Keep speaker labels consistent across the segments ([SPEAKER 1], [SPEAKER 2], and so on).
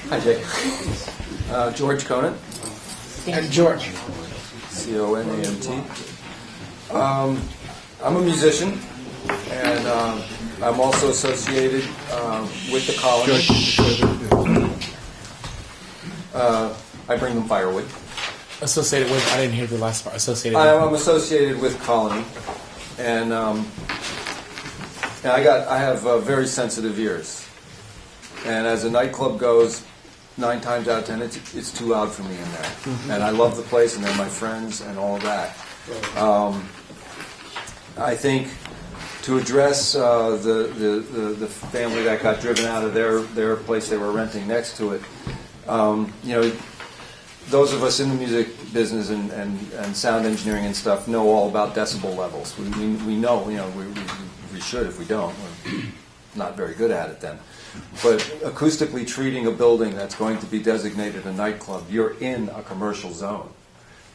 [SPEAKER 1] Hi, Jake. George Conant.
[SPEAKER 2] And George.
[SPEAKER 1] C-O-N-A-N-T. I'm a musician, and I'm also associated with the colony. I bring them firewood.
[SPEAKER 2] Associated with? I didn't hear the last part. Associated with?
[SPEAKER 1] I'm associated with Colony, and I have very sensitive ears. And as a nightclub goes, 9 times out of 10, it's too loud for me in there. Mm-hmm. And I love the place, and they're my friends, and all that. I think to address the family that got driven out of their place they were renting next to it, those of us in the music business and sound engineering and stuff know all about decibel levels. We know, we should if we don't. We're not very good at it then. But acoustically treating a building that's going to be designated a nightclub, you're in a commercial zone.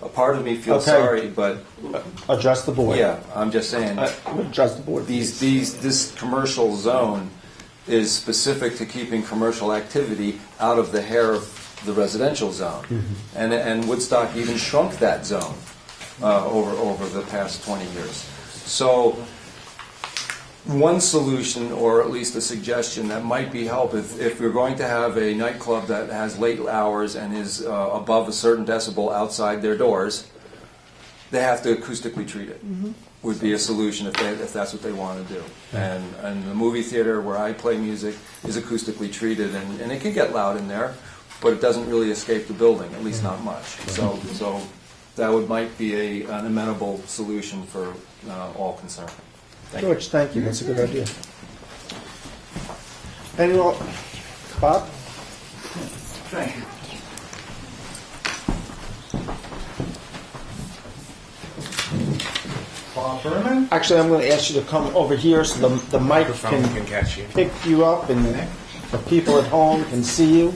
[SPEAKER 1] A part of me feels sorry, but
[SPEAKER 3] adjust the board.
[SPEAKER 1] Yeah, I'm just saying.
[SPEAKER 3] Adjust the board.
[SPEAKER 1] This commercial zone is specific to keeping commercial activity out of the hair of the residential zone, and Woodstock even shrunk that zone over the past 20 years. So one solution, or at least a suggestion that might be help, if we're going to have a nightclub that has late hours and is above a certain decibel outside their doors, they have to acoustically treat it. Would be a solution if that's what they want to do. And the movie theater where I play music is acoustically treated, and it can get loud in there, but it doesn't really escape the building, at least not much. So that might be an amenable solution for all concerned.
[SPEAKER 3] George, thank you. That's a good idea. Anyone? Bob?
[SPEAKER 4] Thank you. Bob Berman?
[SPEAKER 3] Actually, I'm going to ask you to come over here so the microphone
[SPEAKER 2] can catch you.
[SPEAKER 3] Pick you up, and the people at home can see you.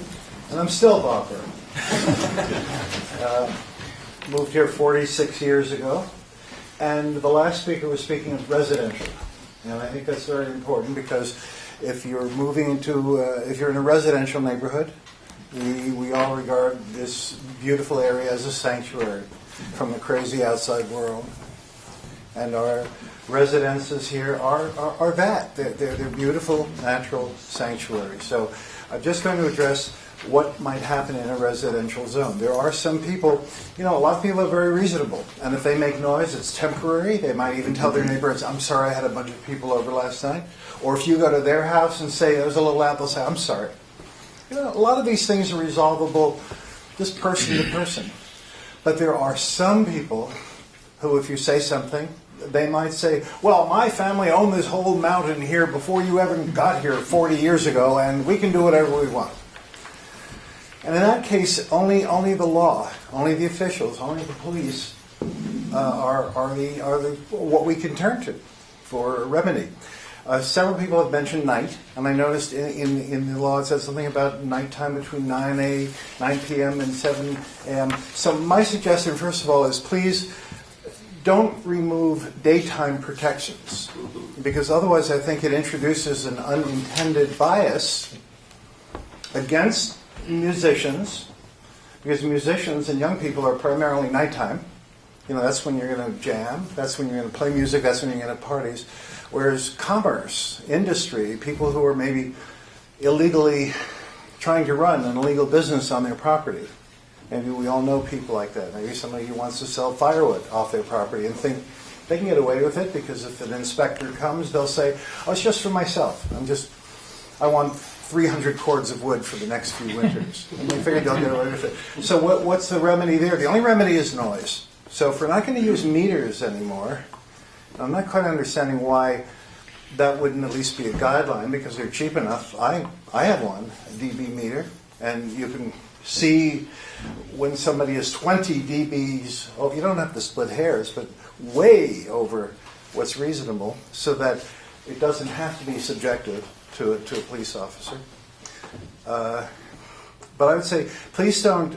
[SPEAKER 4] And I'm still Bob Berman. Moved here 46 years ago. And the last speaker was speaking of residential. And I think that's very important because if you're moving into, if you're in a residential neighborhood, we all regard this beautiful area as a sanctuary from the crazy outside world. And our residences here are that. They're beautiful, natural sanctuaries. So I'm just going to address what might happen in a residential zone. There are some people, a lot of people are very reasonable. And if they make noise, it's temporary. They might even tell their neighbors, I'm sorry, I had a bunch of people over last night. Or if you go to their house and say, there's a little loud, they'll say, I'm sorry. A lot of these things are resolvable just person to person. But there are some people who, if you say something, they might say, well, my family owned this whole mountain here before you ever got here 40 years ago, and we can do whatever we want. And in that case, only the law, only the officials, only the police are what we can turn to for a remedy. Several people have mentioned night, and I noticed in the law it says something about nighttime between 9 p.m. and 7 a.m. So my suggestion, first of all, is please don't remove daytime protections, because otherwise I think it introduces an unintended bias against musicians, because musicians and young people are primarily nighttime. That's when you're going to jam, that's when you're going to play music, that's when you're going to parties. Whereas commerce, industry, people who are maybe illegally trying to run an illegal business on their property. Maybe we all know people like that. Maybe somebody who wants to sell firewood off their property and think they can get away with it because if an inspector comes, they'll say, oh, it's just for myself. I want 300 cords of wood for the next few winters. And they figure they'll get away with it. So what's the remedy there? The only remedy is noise. So if we're not going to use meters anymore, I'm not quite understanding why that wouldn't at least be a guideline, because they're cheap enough. I have one, a dB meter, and you can see when somebody is 20 dBs, you don't have to split hairs, but way over what's reasonable, so that it doesn't have to be subjective to a police officer. But I would say, please don't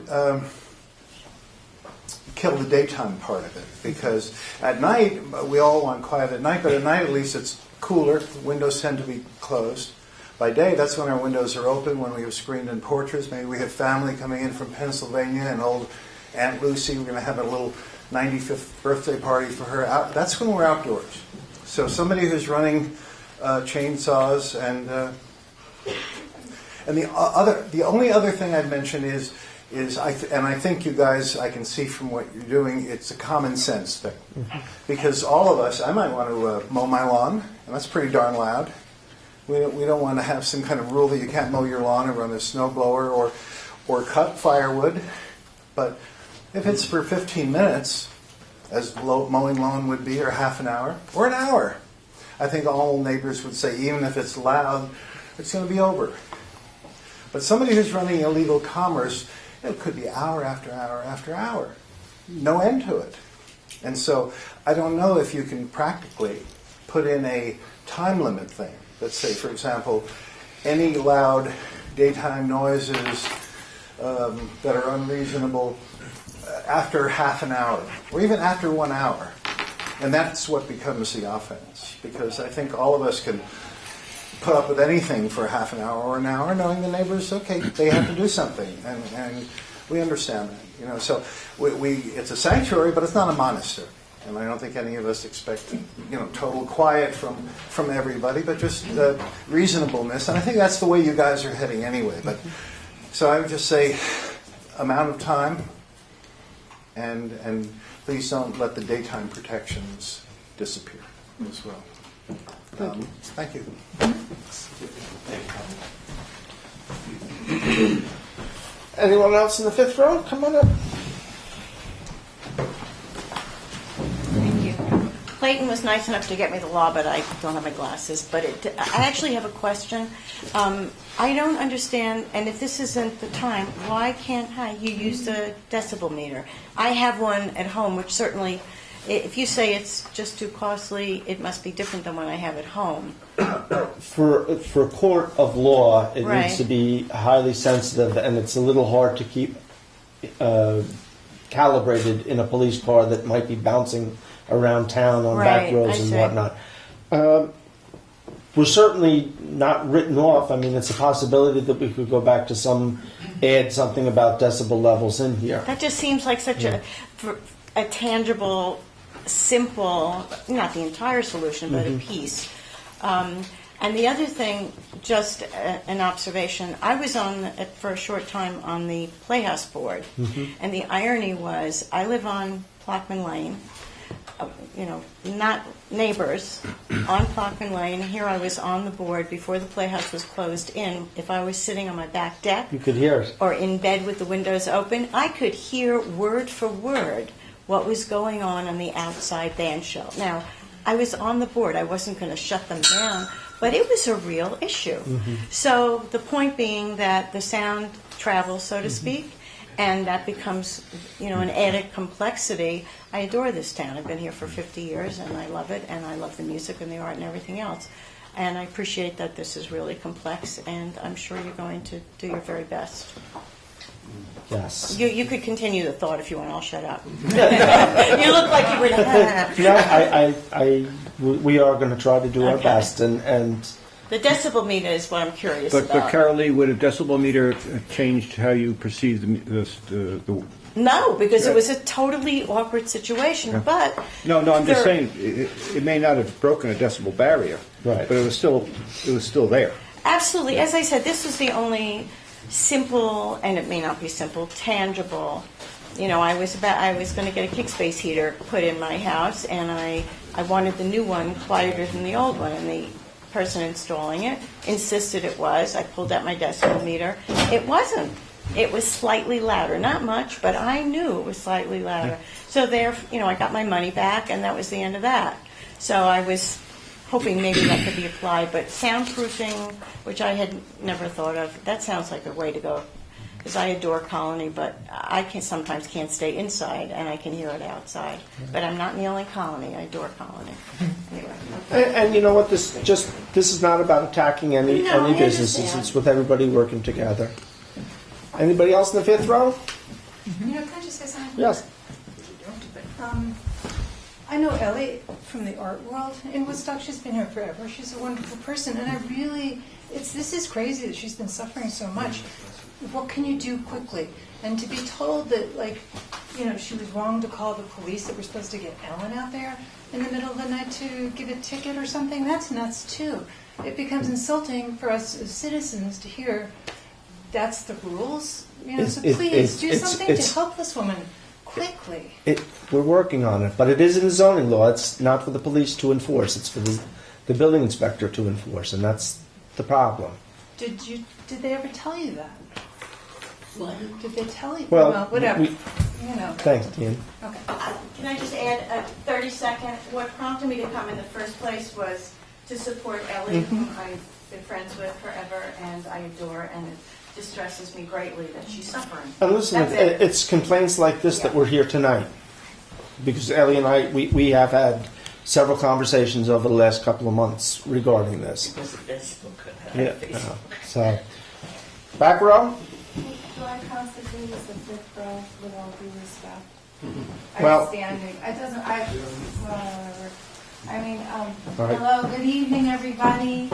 [SPEAKER 4] kill the daytime part of it, because at night, we all want quiet at night, but at night at least it's cooler, the windows tend to be closed. By day, that's when our windows are open, when we have screened-in porches. Maybe we have family coming in from Pennsylvania, and old Aunt Lucy, we're going to have a little 95th birthday party for her. That's when we're outdoors. So somebody who's running chainsaws and the only other thing I'd mention is I think you guys, I can see from what you're doing, it's a common sense thing. Because all of us, I might want to mow my lawn, and that's pretty darn loud. We don't want to have some kind of rule that you can't mow your lawn or run a snowblower or cut firewood. But if it's for 15 minutes, as mowing lawn would be, or half an hour, or an hour, I think all neighbors would say, even if it's loud, it's going to be over. But somebody who's running illegal commerce, it could be hour after hour after hour. No end to it. And so I don't know if you can practically put in a time limit thing. Let's say, for example, any loud daytime noises that are unreasonable after half an hour, or even after 1 hour. And that's what becomes the offense. Because I think all of us can put up with anything for half an hour or an hour, knowing the neighbors, okay, they have to do something. And we understand that. So it's a sanctuary, but it's not a monastery. And I don't think any of us expect, total quiet from everybody, but just reasonableness. And I think that's the way you guys are heading anyway. But so I would just say, amount of time, and please don't let the daytime protections disappear as well. Thank you.
[SPEAKER 3] Anyone else in the fifth row? Come on up.
[SPEAKER 5] Thank you. Clayton was nice enough to get me the law, but I don't have my glasses. But I actually have a question. I don't understand, and if this isn't the time, why can't you use the decibel meter? I have one at home, which certainly, if you say it's just too costly, it must be different than what I have at home.
[SPEAKER 3] For a court of law, it
[SPEAKER 5] Right.
[SPEAKER 3] needs to be highly sensitive, and it's a little hard to keep calibrated in a police car that might be bouncing around town on back
[SPEAKER 5] Right,
[SPEAKER 3] roads
[SPEAKER 5] I
[SPEAKER 3] and
[SPEAKER 5] see.
[SPEAKER 3] whatnot. We're certainly not written off. I mean, it's a possibility that we could go back to add something about decibel levels in here.
[SPEAKER 5] That just seems like such a tangible, simple, not the entire solution, but a piece. And the other thing, just an observation, I was for a short time on the Playhouse Board, and the irony was I live on Plockman Lane, not neighbors, on Plockman Lane. Here I was on the board before the Playhouse was closed in. If I was sitting on my back deck
[SPEAKER 3] You could hear it.
[SPEAKER 5] or in bed with the windows open, I could hear word for word what was going on the outside band shell. Now, I was on the board. I wasn't going to shut them down, but it was a real issue. So the point being that the sound travels, so to speak, and that becomes, an added complexity. I adore this town. I've been here for 50 years, and I love it, and I love the music and the art and everything else. And I appreciate that this is really complex, and I'm sure you're going to do your very best.
[SPEAKER 3] Yes.
[SPEAKER 5] You could continue the thought if you want. I'll shut up. You look like you were.
[SPEAKER 3] No, we are going to try to do our
[SPEAKER 5] Okay.
[SPEAKER 3] best, and
[SPEAKER 5] The decibel meter is what I'm curious
[SPEAKER 6] But
[SPEAKER 5] about.
[SPEAKER 6] Carol Lee, would a decibel meter changed how you perceive the
[SPEAKER 5] No, because it was a totally awkward situation. But
[SPEAKER 6] No, I'm just
[SPEAKER 5] there-
[SPEAKER 6] saying it may not have broken a decibel barrier,
[SPEAKER 3] Right.
[SPEAKER 6] but it was still there.
[SPEAKER 5] Absolutely. As I said, this was the only simple, and it may not be simple, tangible. I was going to get a kick space heater put in my house, and I wanted the new one quieter than the old one, and the person installing it insisted it was. I pulled out my decibel meter. It wasn't. It was slightly louder, not much, but I knew it was slightly louder. So there, I got my money back, and that was the end of that. So I was hoping maybe that could be applied, but soundproofing, which I had never thought of, that sounds like a way to go. Because I adore Colony, but I sometimes can't stay inside, and I can hear it outside. But I'm not kneeling Colony. I adore Colony. Anyway.
[SPEAKER 3] and you know what? This is not about attacking any
[SPEAKER 5] No, I
[SPEAKER 3] businesses.
[SPEAKER 5] understand.
[SPEAKER 3] It's with everybody working together. Anybody else in the fifth row?
[SPEAKER 7] Can I just say something?
[SPEAKER 3] Yes.
[SPEAKER 7] I know Ellie from the art world in Woodstock. She's been here forever. She's a wonderful person, and I really, this is crazy that she's been suffering so much. What can you do quickly? And to be told that, like, you know, she was wrong to call the police, that we're supposed to get Ellen out there in the middle of the night to give a ticket or something, that's nuts too. It becomes insulting for us as citizens to hear that's the rules. You know, so please do something to help this woman quickly.
[SPEAKER 3] We're working on it, but it is in the zoning law. It's not for the police to enforce. It's for the building inspector to enforce, and that's the problem.
[SPEAKER 7] Did they ever tell you that?
[SPEAKER 8] What?
[SPEAKER 7] Did they tell you?
[SPEAKER 3] Well,
[SPEAKER 7] whatever.
[SPEAKER 3] we-
[SPEAKER 7] you know.
[SPEAKER 3] Thanks, Dean.
[SPEAKER 7] Okay.
[SPEAKER 5] Can I just add a 30-second? What prompted me to come in the first place was to support Ellie, whom I've been friends with forever and I adore, and it distresses me greatly that she's suffering.
[SPEAKER 3] And listen,
[SPEAKER 5] That's it.
[SPEAKER 3] it's complaints like this that we're here tonight. Because Ellie and I, we have had several conversations over the last couple of months regarding this.
[SPEAKER 8] Because of Facebook.
[SPEAKER 3] Yeah. So, back row?
[SPEAKER 9] Do I constitute as the fifth row with all due respect?
[SPEAKER 3] Well-
[SPEAKER 9] I'm standing. It doesn't, whatever. I mean,
[SPEAKER 3] right.
[SPEAKER 9] hello, good evening, everybody.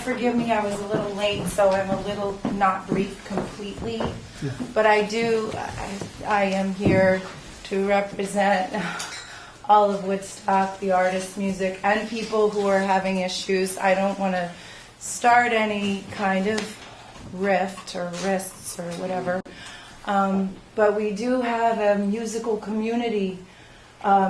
[SPEAKER 9] Forgive me, I was a little late, so I'm a little not briefed completely. But I am here to represent all of Woodstock, the artists, music, and people who are having issues. I don't want to start any kind of rift or risks or whatever. But we do have a musical community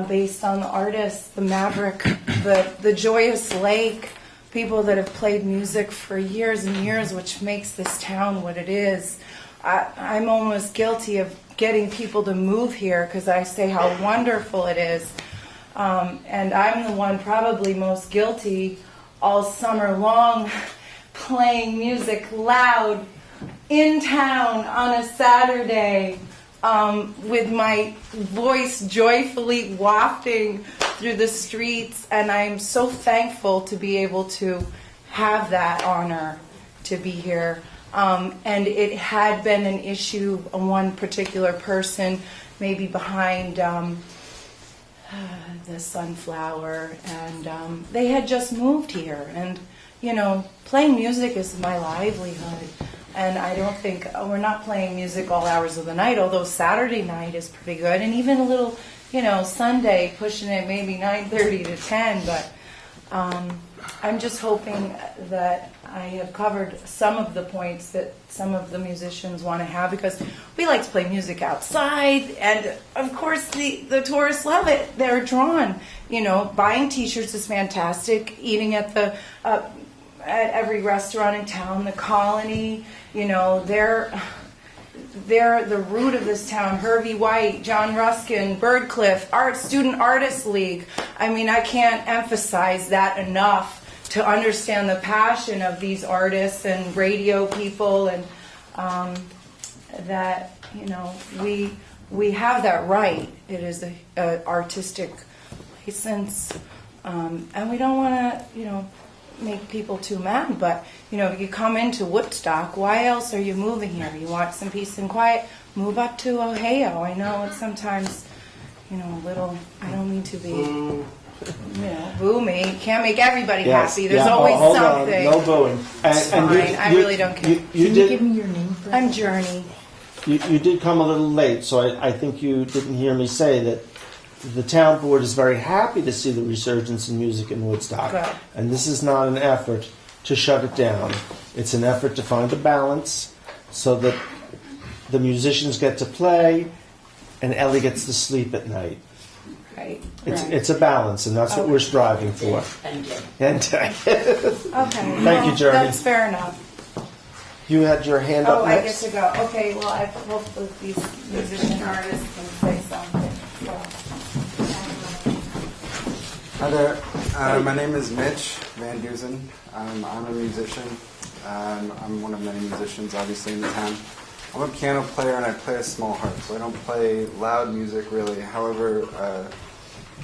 [SPEAKER 9] based on the artists, the Maverick, the Joyous Lake, people that have played music for years and years, which makes this town what it is. I'm almost guilty of getting people to move here because I say how wonderful it is. And I'm the one probably most guilty all summer long playing music loud in town on a Saturday with my voice joyfully wafting through the streets, and I'm so thankful to be able to have that honor to be here. And it had been an issue on one particular person, maybe behind the Sunflower, and they had just moved here, and you know, playing music is my livelihood. And I don't think, we're not playing music all hours of the night, although Saturday night is pretty good. And even a little, you know, Sunday, pushing it maybe 9:30 to 10. But I'm just hoping that I have covered some of the points that some of the musicians want to have, because we like to play music outside. And, of course, the tourists love it. They're drawn. You know, buying T-shirts is fantastic. Eating at the... at every restaurant in town, the Colony, you know, they're the root of this town. Hervey White, John Ruskin, Birdcliff, Student Artists League. I mean, I can't emphasize that enough to understand the passion of these artists and radio people, and that, you know, we have that right. It is an artistic license, and we don't want to, you know, make people too mad, but you know, if you come into Woodstock, why else are you moving here? You want some peace and quiet, move up to Ohio. I know it's sometimes, you know, a little, I don't mean to be, you know, boo me. Can't make everybody happy. There's always
[SPEAKER 3] hold
[SPEAKER 7] something.
[SPEAKER 3] on, no booing.
[SPEAKER 7] It's fine. I really don't care.
[SPEAKER 8] Can you give me your name first?
[SPEAKER 7] I'm Journey.
[SPEAKER 3] You did come a little late, so I think you didn't hear me say that the town board is very happy to see the resurgence in music in Woodstock.
[SPEAKER 7] Good.
[SPEAKER 3] And this is not an effort to shut it down. It's an effort to find a balance so that the musicians get to play and Ellie gets to sleep at night.
[SPEAKER 7] Right.
[SPEAKER 3] It's a balance, and that's what we're striving for.
[SPEAKER 8] Thank you.
[SPEAKER 3] And
[SPEAKER 7] Okay.
[SPEAKER 3] Thank you, Journey.
[SPEAKER 7] That's fair enough.
[SPEAKER 3] you had your hand up
[SPEAKER 7] I
[SPEAKER 3] next.
[SPEAKER 7] get to go. Okay, well, I hope that these musician artists can say something.
[SPEAKER 10] Hi there. My name is Mitch Van Dusen. I'm a musician. I'm one of many musicians, obviously, in the town. I'm a piano player and I play a small harp, so I don't play loud music really. However,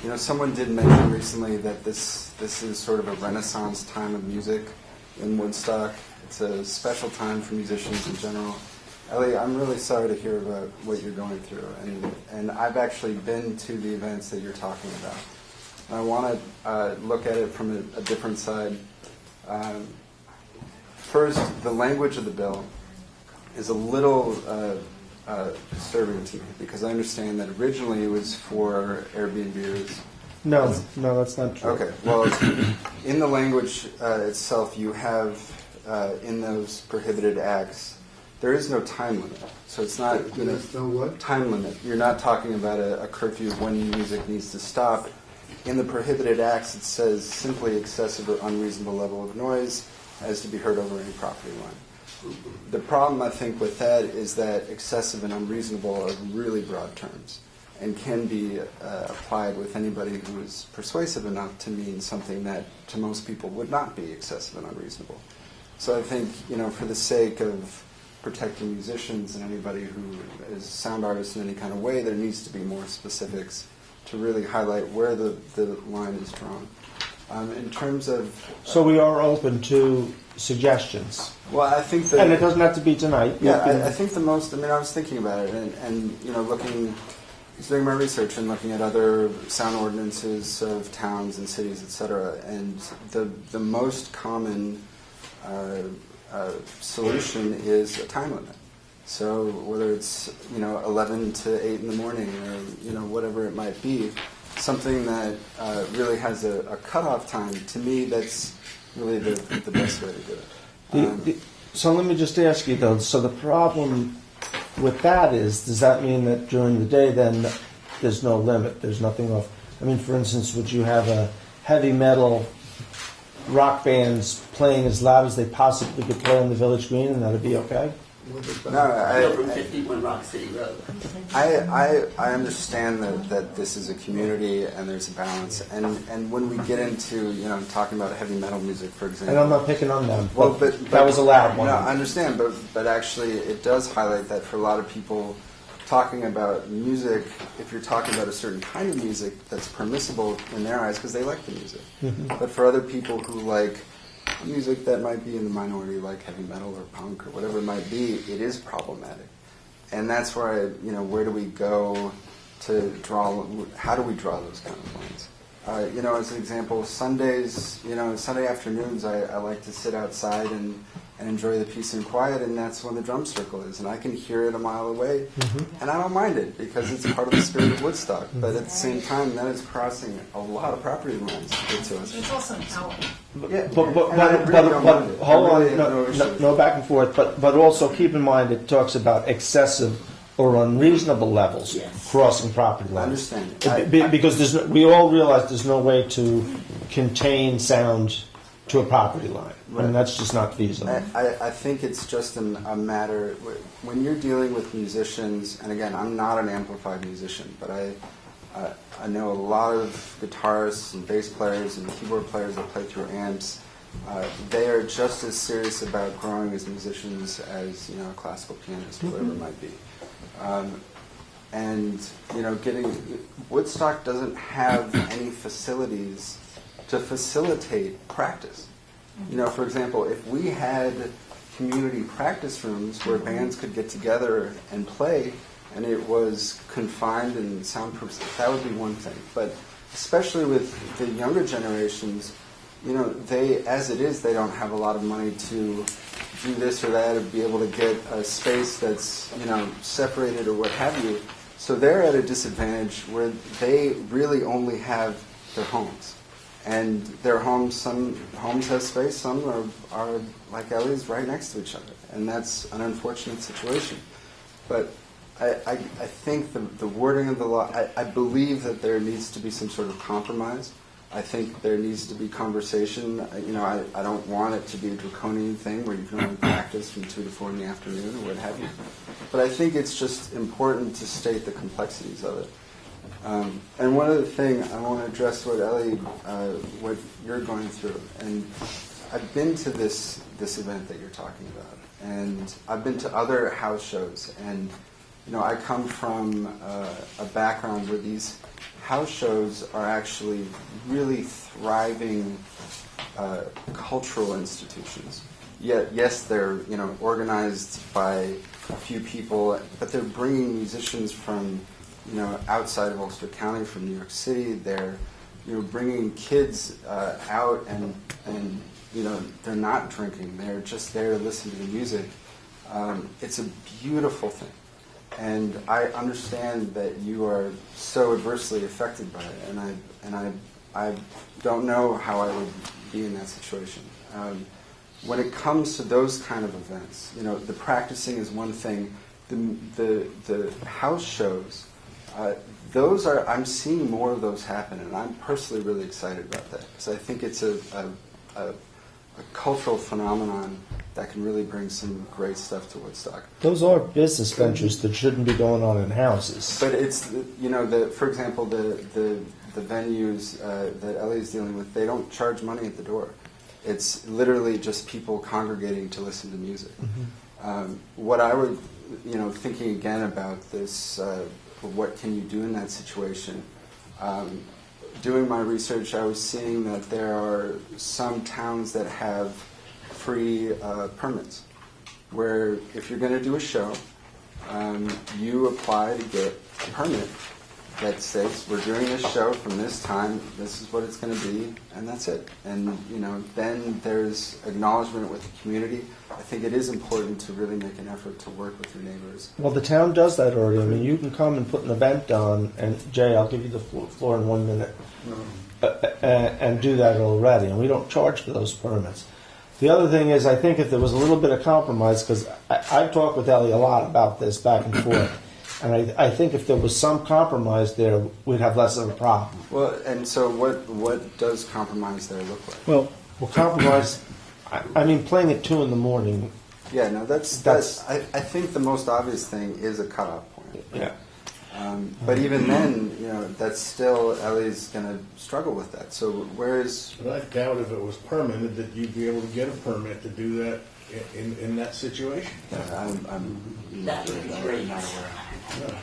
[SPEAKER 10] you know, someone did mention recently that this is sort of a renaissance time of music in Woodstock. It's a special time for musicians in general. Ellie, I'm really sorry to hear about what you're going through, and I've actually been to the events that you're talking about. And I want to look at it from a different side. First, the language of the bill is a little disturbing to me, because I understand that originally it was for Airbnbers.
[SPEAKER 3] No, that's not true.
[SPEAKER 10] Okay, well, in the language itself, you have in those prohibited acts, there is no time limit. So it's not
[SPEAKER 4] There's no what?
[SPEAKER 10] time limit. You're not talking about a curfew of when music needs to stop. In the prohibited acts, it says simply excessive or unreasonable level of noise as to be heard over any property line. The problem, I think, with that is that excessive and unreasonable are really broad terms and can be applied with anybody who is persuasive enough to mean something that to most people would not be excessive and unreasonable. So I think, for the sake of protecting musicians and anybody who is a sound artist in any kind of way, there needs to be more specifics to really highlight where the line is drawn. In terms of...
[SPEAKER 3] So we are open to suggestions.
[SPEAKER 10] Well, I think that...
[SPEAKER 3] And it doesn't have to be tonight.
[SPEAKER 10] Yeah, I think the most... I was thinking about it and doing my research and looking at other sound ordinances of towns and cities, etc. And the most common solution is a time limit. So whether it's 11 to 8 in the morning or whatever it might be, something that really has a cutoff time. To me, that's really the best way to do it.
[SPEAKER 3] So let me just ask you though. So the problem with that is, does that mean that during the day then there's no limit? There's nothing off. I mean, for instance, would you have a heavy metal rock bands playing as loud as they possibly could play on the Village Green, and that'd be okay?
[SPEAKER 10] No,
[SPEAKER 8] from 51 Rock City Road.
[SPEAKER 10] I understand that this is a community and there's a balance, and when we get into talking about heavy metal music, for example,
[SPEAKER 3] And I'm not picking on them,
[SPEAKER 10] well,
[SPEAKER 3] but that was a loud one.
[SPEAKER 10] No, I understand, but actually it does highlight that for a lot of people, talking about music, if you're talking about a certain kind of music, that's permissible in their eyes because they like the music.
[SPEAKER 3] Mm-hmm.
[SPEAKER 10] But for other people who like music that might be in the minority, like heavy metal or punk or whatever it might be, it is problematic. And that's where where do we go to draw? How do we draw those kind of lines? As an example, Sundays, Sunday afternoons, I like to sit outside and enjoy the peace and quiet, and that's when the drum circle is, and I can hear it a mile away, and I don't mind it because it's part of the spirit of Woodstock. But at the same time, that is crossing a lot of property lines to get to us.
[SPEAKER 7] It's also an hour.
[SPEAKER 10] Yeah,
[SPEAKER 3] But hold on, no back and forth. But also keep in mind it talks about excessive or unreasonable levels crossing property lines.
[SPEAKER 10] I understand.
[SPEAKER 3] Because we all realize there's no way to contain sound to a property line.
[SPEAKER 10] Right.
[SPEAKER 3] And that's just not feasible.
[SPEAKER 10] I think it's just a matter, when you're dealing with musicians, and again, I'm not an amplified musician, but I know a lot of guitarists and bass players and keyboard players that play through amps. They are just as serious about growing as musicians as a classical pianist, whatever it might be. Woodstock doesn't have any facilities to facilitate practice. For example, if we had community practice rooms where bands could get together and play, and it was confined and soundproof, that would be one thing. But especially with the younger generations, as it is, they don't have a lot of money to do this or that, or be able to get a space that's, separated or what have you. So they're at a disadvantage where they really only have their homes. And their homes, some homes have space, some are like Ellie's, right next to each other. And that's an unfortunate situation. But I think the wording of the law, I believe that there needs to be some sort of compromise. I think there needs to be conversation. I don't want it to be a draconian thing where you can only practice from 2 to 4 in the afternoon or what have you. But I think it's just important to state the complexities of it. And one other thing, I want to address what Ellie, what you're going through. And I've been to this event that you're talking about, and I've been to other house shows. And I come from a background where these house shows are actually really thriving cultural institutions. Yet, yes, they're organized by a few people, but they're bringing musicians from, outside of Ulster County, from New York City. They're, bringing kids out, and they're not drinking. They're just there to listen to the music. It's a beautiful thing, and I understand that you are so adversely affected by it, and I don't know how I would be in that situation. When it comes to those kind of events, the practicing is one thing. The house shows, those are, I'm seeing more of those happen, and I'm personally really excited about that, because I think it's a cultural phenomenon that can really bring some great stuff to Woodstock.
[SPEAKER 3] Those are business ventures that shouldn't be going on in houses.
[SPEAKER 10] But it's, for example, the venues that Ellie is dealing with, they don't charge money at the door. It's literally just people congregating to listen to music.
[SPEAKER 3] Mm-hmm.
[SPEAKER 10] What I would, thinking again about this, what can you do in that situation? Doing my research, I was seeing that there are some towns that have free permits, where if you're going to do a show, you apply to get a permit that says, we're doing this show from this time, this is what it's going to be, and that's it. And, then there's acknowledgement with the community. I think it is important to really make an effort to work with your neighbors.
[SPEAKER 3] Well, the town does that already. I mean, you can come and put an event on, and Jay, I'll give you the floor in 1 minute, and do that already. And we don't charge for those permits. The other thing is, I think if there was a little bit of compromise, because I've talked with Ellie a lot about this back and forth, and I think if there was some compromise there, we'd have less of a problem.
[SPEAKER 10] Well, and so what does compromise there look like?
[SPEAKER 3] Well, compromise, I mean, playing at 2 in the morning.
[SPEAKER 10] Yeah, no, that's I think the most obvious thing is a cutoff point.
[SPEAKER 3] Yeah.
[SPEAKER 10] But even then, that's still, Ellie's going to struggle with that. So whereas...
[SPEAKER 6] But I doubt if it was permitted that you'd be able to get a permit to do that in that situation.
[SPEAKER 8] That would be great.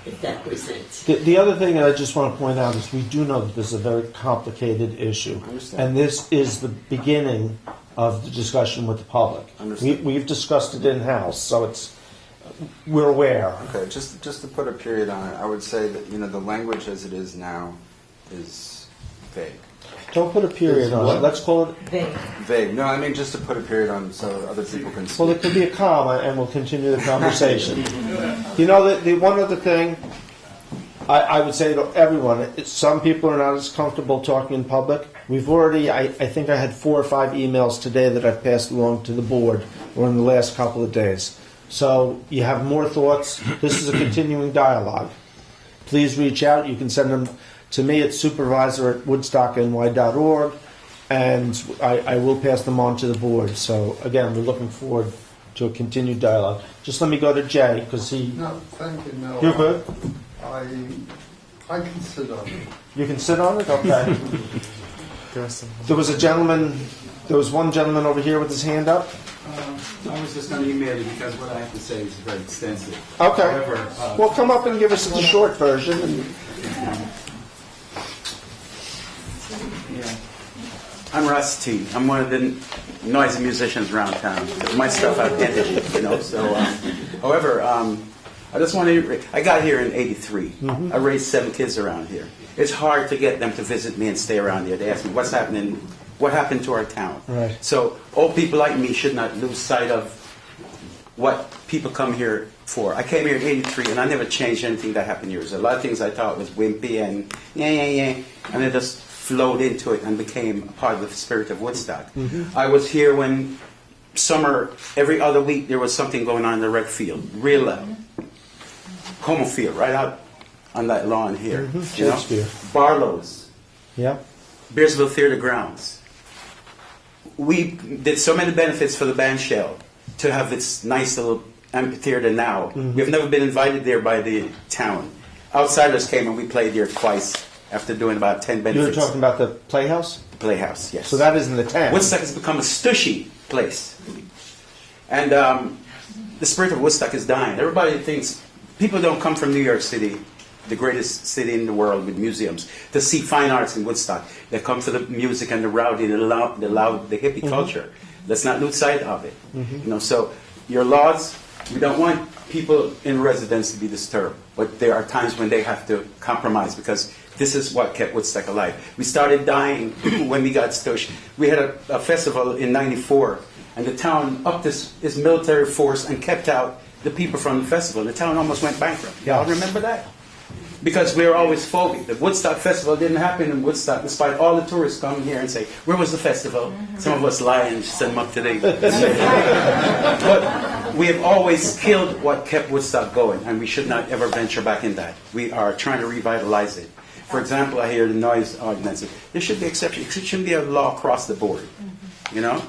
[SPEAKER 8] If that was it.
[SPEAKER 3] The other thing that I just want to point out is we do know that this is a very complicated issue. And this is the beginning of the discussion with the public. We've discussed it in-house, so we're aware.
[SPEAKER 10] Okay, just to put a period on it, I would say that the language as it is now is vague.
[SPEAKER 3] Don't put a period on it. Let's call it
[SPEAKER 10] vague. No, I mean just to put a period on so other people can speak.
[SPEAKER 3] Well, it could be a comma, and we'll continue the conversation. The one other thing I would say to everyone: some people are not as comfortable talking in public. We've already, I think I had 4 or 5 emails today that I've passed along to the board, or in the last couple of days. So you have more thoughts. This is a continuing dialogue. Please reach out. You can send them to me at supervisor@woodstockny.org, and I will pass them on to the board. So again, we're looking forward to a continued dialogue. Just let me go to Jay, because he...
[SPEAKER 11] No, thank you, no.
[SPEAKER 3] You're good?
[SPEAKER 11] I can sit on it.
[SPEAKER 3] You can sit on it? Okay. There was one gentleman over here with his hand up.
[SPEAKER 12] I was just going to email you because what I have to say is very extensive.
[SPEAKER 3] Okay.
[SPEAKER 12] However,
[SPEAKER 3] well, come up and give us the short version.
[SPEAKER 12] I'm Rusty. I'm one of the noisy musicians around town. My stuff I've edited, So, however, I just want to. I got here in '83. Mm-hmm. I raised 7 kids around here. It's hard to get them to visit me and stay around here. They ask me what's happening. What happened to our town?
[SPEAKER 3] Right.
[SPEAKER 12] So old people like me should not lose sight of what people come here for. I came here in '83 and I never changed anything that happened here. There's a lot of things I thought was wimpy and and I just flowed into it and became a part of the spirit of Woodstock. Mm-hmm. I was here when summer, every other week there was something going on in the rec field, real loud. Como field, right out on that lawn here.
[SPEAKER 3] Mm-hmm.
[SPEAKER 12] Barlow's.
[SPEAKER 3] Yeah.
[SPEAKER 12] Bearsville Theater Grounds. We did so many benefits for the band shell to have this nice little amphitheater now. Mm-hmm. We've never been invited there by the town. Outsiders came and we played there twice after doing about 10 benefits.
[SPEAKER 3] You were talking about the Playhouse?
[SPEAKER 12] The Playhouse, yes.
[SPEAKER 3] So that isn't the town.
[SPEAKER 12] Woodstock has become a stushy place. And the spirit of Woodstock is dying. Everybody thinks, people don't come from New York City, the greatest city in the world with museums, to see fine arts in Woodstock. They come for the music and the rowdy, the loud, the hippie culture. Let's not lose sight of it. Mm-hmm. So your laws We don't want people in residence to be disturbed, but there are times when they have to compromise because this is what kept Woodstock alive. We started dying when we got Stush. We had a festival in '94, and the town upped its military force and kept out the people from the festival. The town almost went bankrupt. Y'all remember that? Because we were always phobic. The Woodstock Festival didn't happen in Woodstock, despite all the tourists coming here and say, "Where was the festival?" Some of us lie and send them up today. But we have always killed what kept Woodstock going, and we should not ever venture back in that. We are trying to revitalize it. For example, I hear the noise ordinance. There should be exceptions. It shouldn't be a law across the board. You know?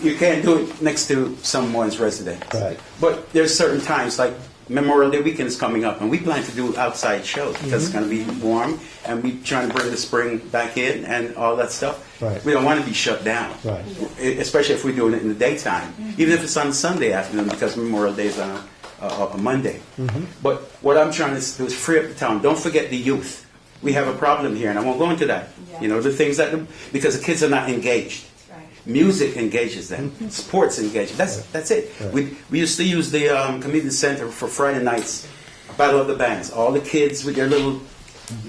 [SPEAKER 12] You can't do it next to someone's residence.
[SPEAKER 3] Right.
[SPEAKER 12] But there's certain times, like Memorial Day weekend is coming up, and we plan to do outside shows because it's going to be warm, and we're trying to bring the spring back in and all that stuff.
[SPEAKER 3] Right.
[SPEAKER 12] We don't want to be shut down,
[SPEAKER 3] Right.
[SPEAKER 12] Especially if we're doing it in the daytime, even if it's on Sunday afternoon because Memorial Day is on a Monday. But what I'm trying to do is free up the town. Don't forget the youth. We have a problem here, and I won't go into that. You know, the things that because the kids are not engaged. Music engages them. Sports engage. That's it.
[SPEAKER 3] Right.
[SPEAKER 12] We used to use the community center for Friday nights, Battle of the Bands. All the kids with their little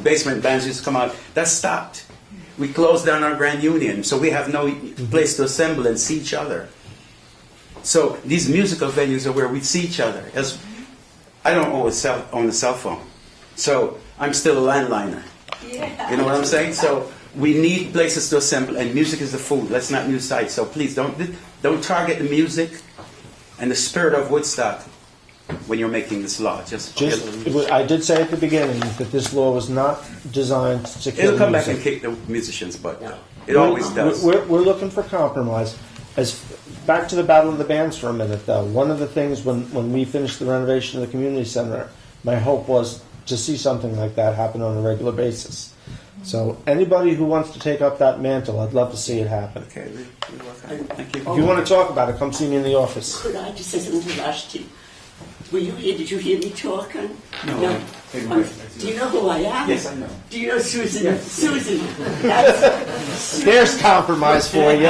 [SPEAKER 12] basement bands used to come out. That stopped. We closed down our Grand Union, so we have no place to assemble and see each other. So these musical venues are where we see each other. I don't own a cell phone, so I'm still a landliner. You know what I'm saying? So we need places to assemble, and music is the food. Let's not lose sight. So please don't target the music and the spirit of Woodstock when you're making this law.
[SPEAKER 3] I did say at the beginning that this law was not designed to kill
[SPEAKER 12] It'll come
[SPEAKER 3] music.
[SPEAKER 12] back and kick the musicians' butt. It always does.
[SPEAKER 3] We're looking for compromise. Back to the Battle of the Bands for a minute, though. One of the things when we finished the renovation of the community center, my hope was to see something like that happen on a regular basis. So anybody who wants to take up that mantle, I'd love to see it happen.
[SPEAKER 12] Okay, thank you.
[SPEAKER 3] If you want to talk about it, come see me in the office.
[SPEAKER 8] Could I just say something to Vashti? Were you here? Did you hear me talking?
[SPEAKER 12] No.
[SPEAKER 8] Do you know who I am?
[SPEAKER 12] Yes, I know.
[SPEAKER 8] Do you know Susan?
[SPEAKER 12] Yes.
[SPEAKER 8] Susan.
[SPEAKER 3] There's compromise for you.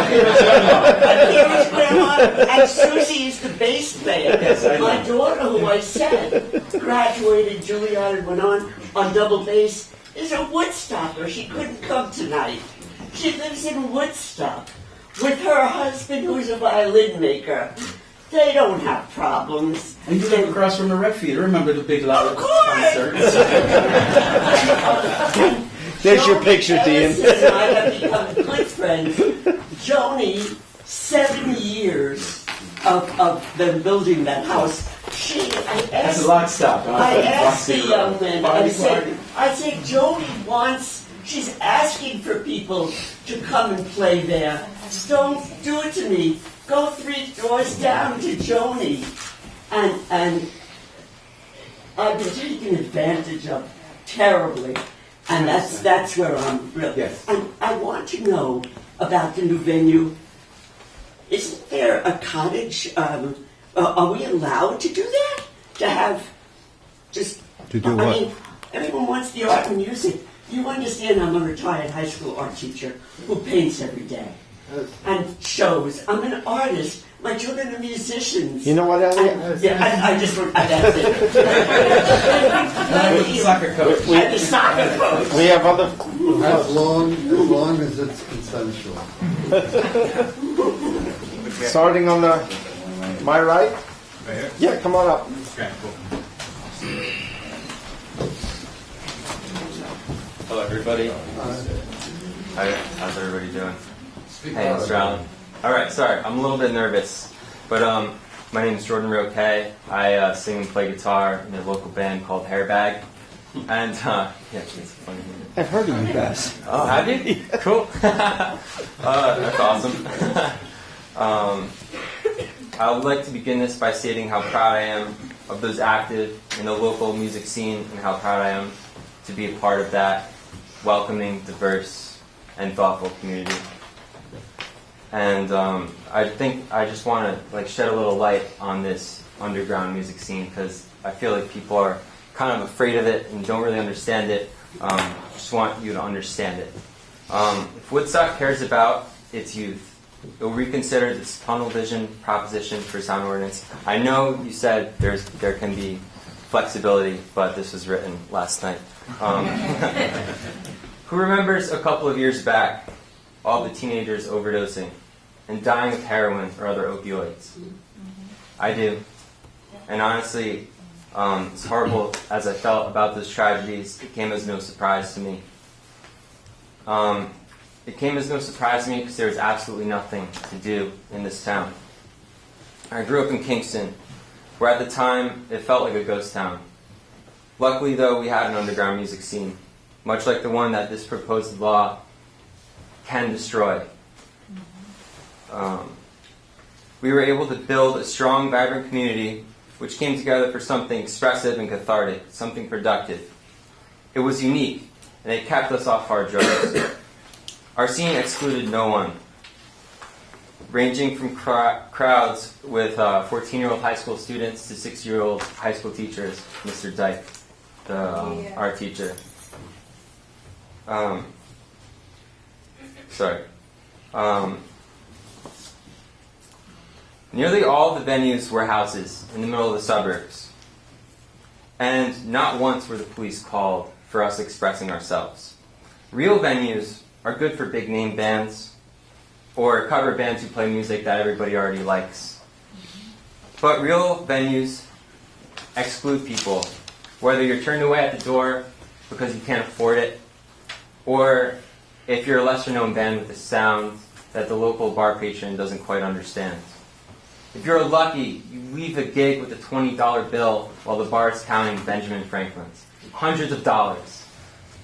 [SPEAKER 8] And Susie is the bass player.
[SPEAKER 12] Yes, I know.
[SPEAKER 8] My daughter, who I said graduated Juilliard and went on double bass, is a Woodstocker. She couldn't come tonight. She lives in Woodstock with her husband, who's a violin maker. They don't have problems.
[SPEAKER 12] And you live across from the rec field. Remember the big loud concert?
[SPEAKER 3] There's your picture, Dean.
[SPEAKER 8] And I have become good friends. Joni, 7 years of them building that house.
[SPEAKER 12] That's a lot stop.
[SPEAKER 8] I asked the young man, I said, Joni she's asking for people to come and play there. Don't do it to me. Go 3 doors down to Joni. And I've been taken advantage of terribly. And that's where I'm really.
[SPEAKER 12] Yes.
[SPEAKER 8] And I want to know about the new venue. Isn't there a cottage? Are we allowed to do that? To have just...
[SPEAKER 11] To do what?
[SPEAKER 8] I mean, everyone wants the art and music. You understand I'm a retired high school art teacher who paints every day and shows. I'm an artist. My children are musicians.
[SPEAKER 3] You know what, Elliot?
[SPEAKER 8] I just... That's it.
[SPEAKER 12] Soccer coach.
[SPEAKER 8] And the soccer coach.
[SPEAKER 3] We have other...
[SPEAKER 11] As long as it's consensual.
[SPEAKER 3] Starting on my right? Yeah, come on up.
[SPEAKER 13] Hello, everybody. How's everybody doing? Hey, Mr. Allen. All right, sorry, I'm a little bit nervous, but my name is Jordan Roque. I sing and play guitar in a local band called Hairbag, and yeah, it's funny.
[SPEAKER 3] I've heard of you guys.
[SPEAKER 13] Oh, have you? Cool. That's awesome. I would like to begin this by stating how proud I am of those active in the local music scene and how proud I am to be a part of that welcoming, diverse, and thoughtful community. And I think I just want to shed a little light on this underground music scene because I feel like people are kind of afraid of it and don't really understand it. Just want you to understand it. If Woodstock cares about its youth, it will reconsider this tunnel vision proposition for sound ordinance. I know you said there can be flexibility, but this was written last night. Who remembers a couple of years back all the teenagers overdosing and dying of heroin or other opioids? I do. And honestly, as horrible as I felt about those tragedies, it came as no surprise to me. It came as no surprise to me because there was absolutely nothing to do in this town. I grew up in Kingston, where at the time it felt like a ghost town. Luckily, though, we had an underground music scene, much like the one that this proposed law can destroy. We were able to build a strong, vibrant community which came together for something expressive and cathartic, something productive. It was unique, and it kept us off hard drugs. Our scene excluded no one, ranging from crowds with 14-year-old high school students to 6-year-old high school teachers, Mr. Dyke, the art teacher. Nearly all the venues were houses in the middle of the suburbs, and not once were the police called for us expressing ourselves. Real venues are good for big-name bands or cover bands who play music that everybody already likes. But real venues exclude people, whether you're turned away at the door because you can't afford it, or if you're a lesser-known band with a sound that the local bar patron doesn't quite understand. If you're lucky, you leave a gig with a $20 bill while the bar is counting Benjamin Franklin's. Hundreds of dollars.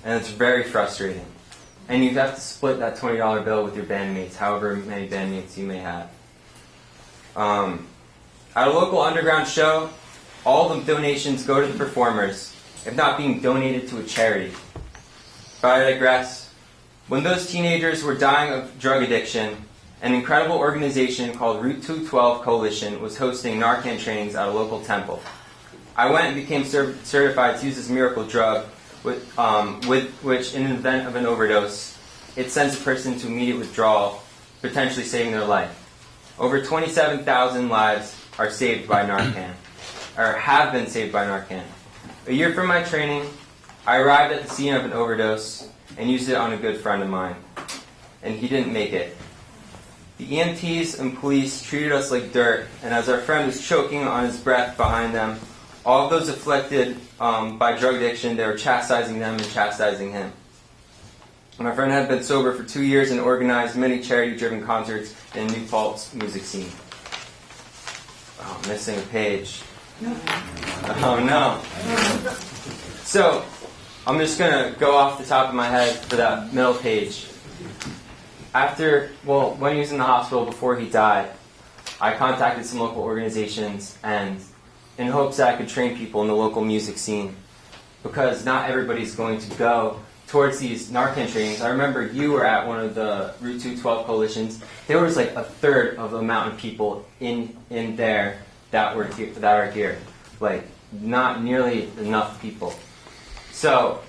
[SPEAKER 13] And it's very frustrating. And you have to split that $20 bill with your bandmates, however many bandmates you may have. At a local underground show, all the donations go to the performers, if not being donated to a charity. But I digress. When those teenagers were dying of drug addiction, an incredible organization called Route 212 Coalition was hosting Narcan trainings at a local temple. I went and became certified to use this miracle drug, with which, in an event of an overdose, it sends a person to immediate withdrawal, potentially saving their life. Over 27,000 lives are saved by Narcan, or have been saved by Narcan. A year from my training, I arrived at the scene of an overdose and used it on a good friend of mine, and he didn't make it. The EMTs and police treated us like dirt, and as our friend was choking on his breath behind them, all of those afflicted by drug addiction, they were chastising them and chastising him. My friend had been sober for 2 years and organized many charity-driven concerts in New Paltz music scene. Oh, missing a page. Oh no. So, I'm just going to go off the top of my head for that middle page. When he was in the hospital before he died, I contacted some local organizations and in hopes that I could train people in the local music scene, because not everybody's going to go towards these Narcan trainings. I remember you were at one of the Route 212 coalitions. There was like a third of the amount of people in there that are here. Like, not nearly enough people. So,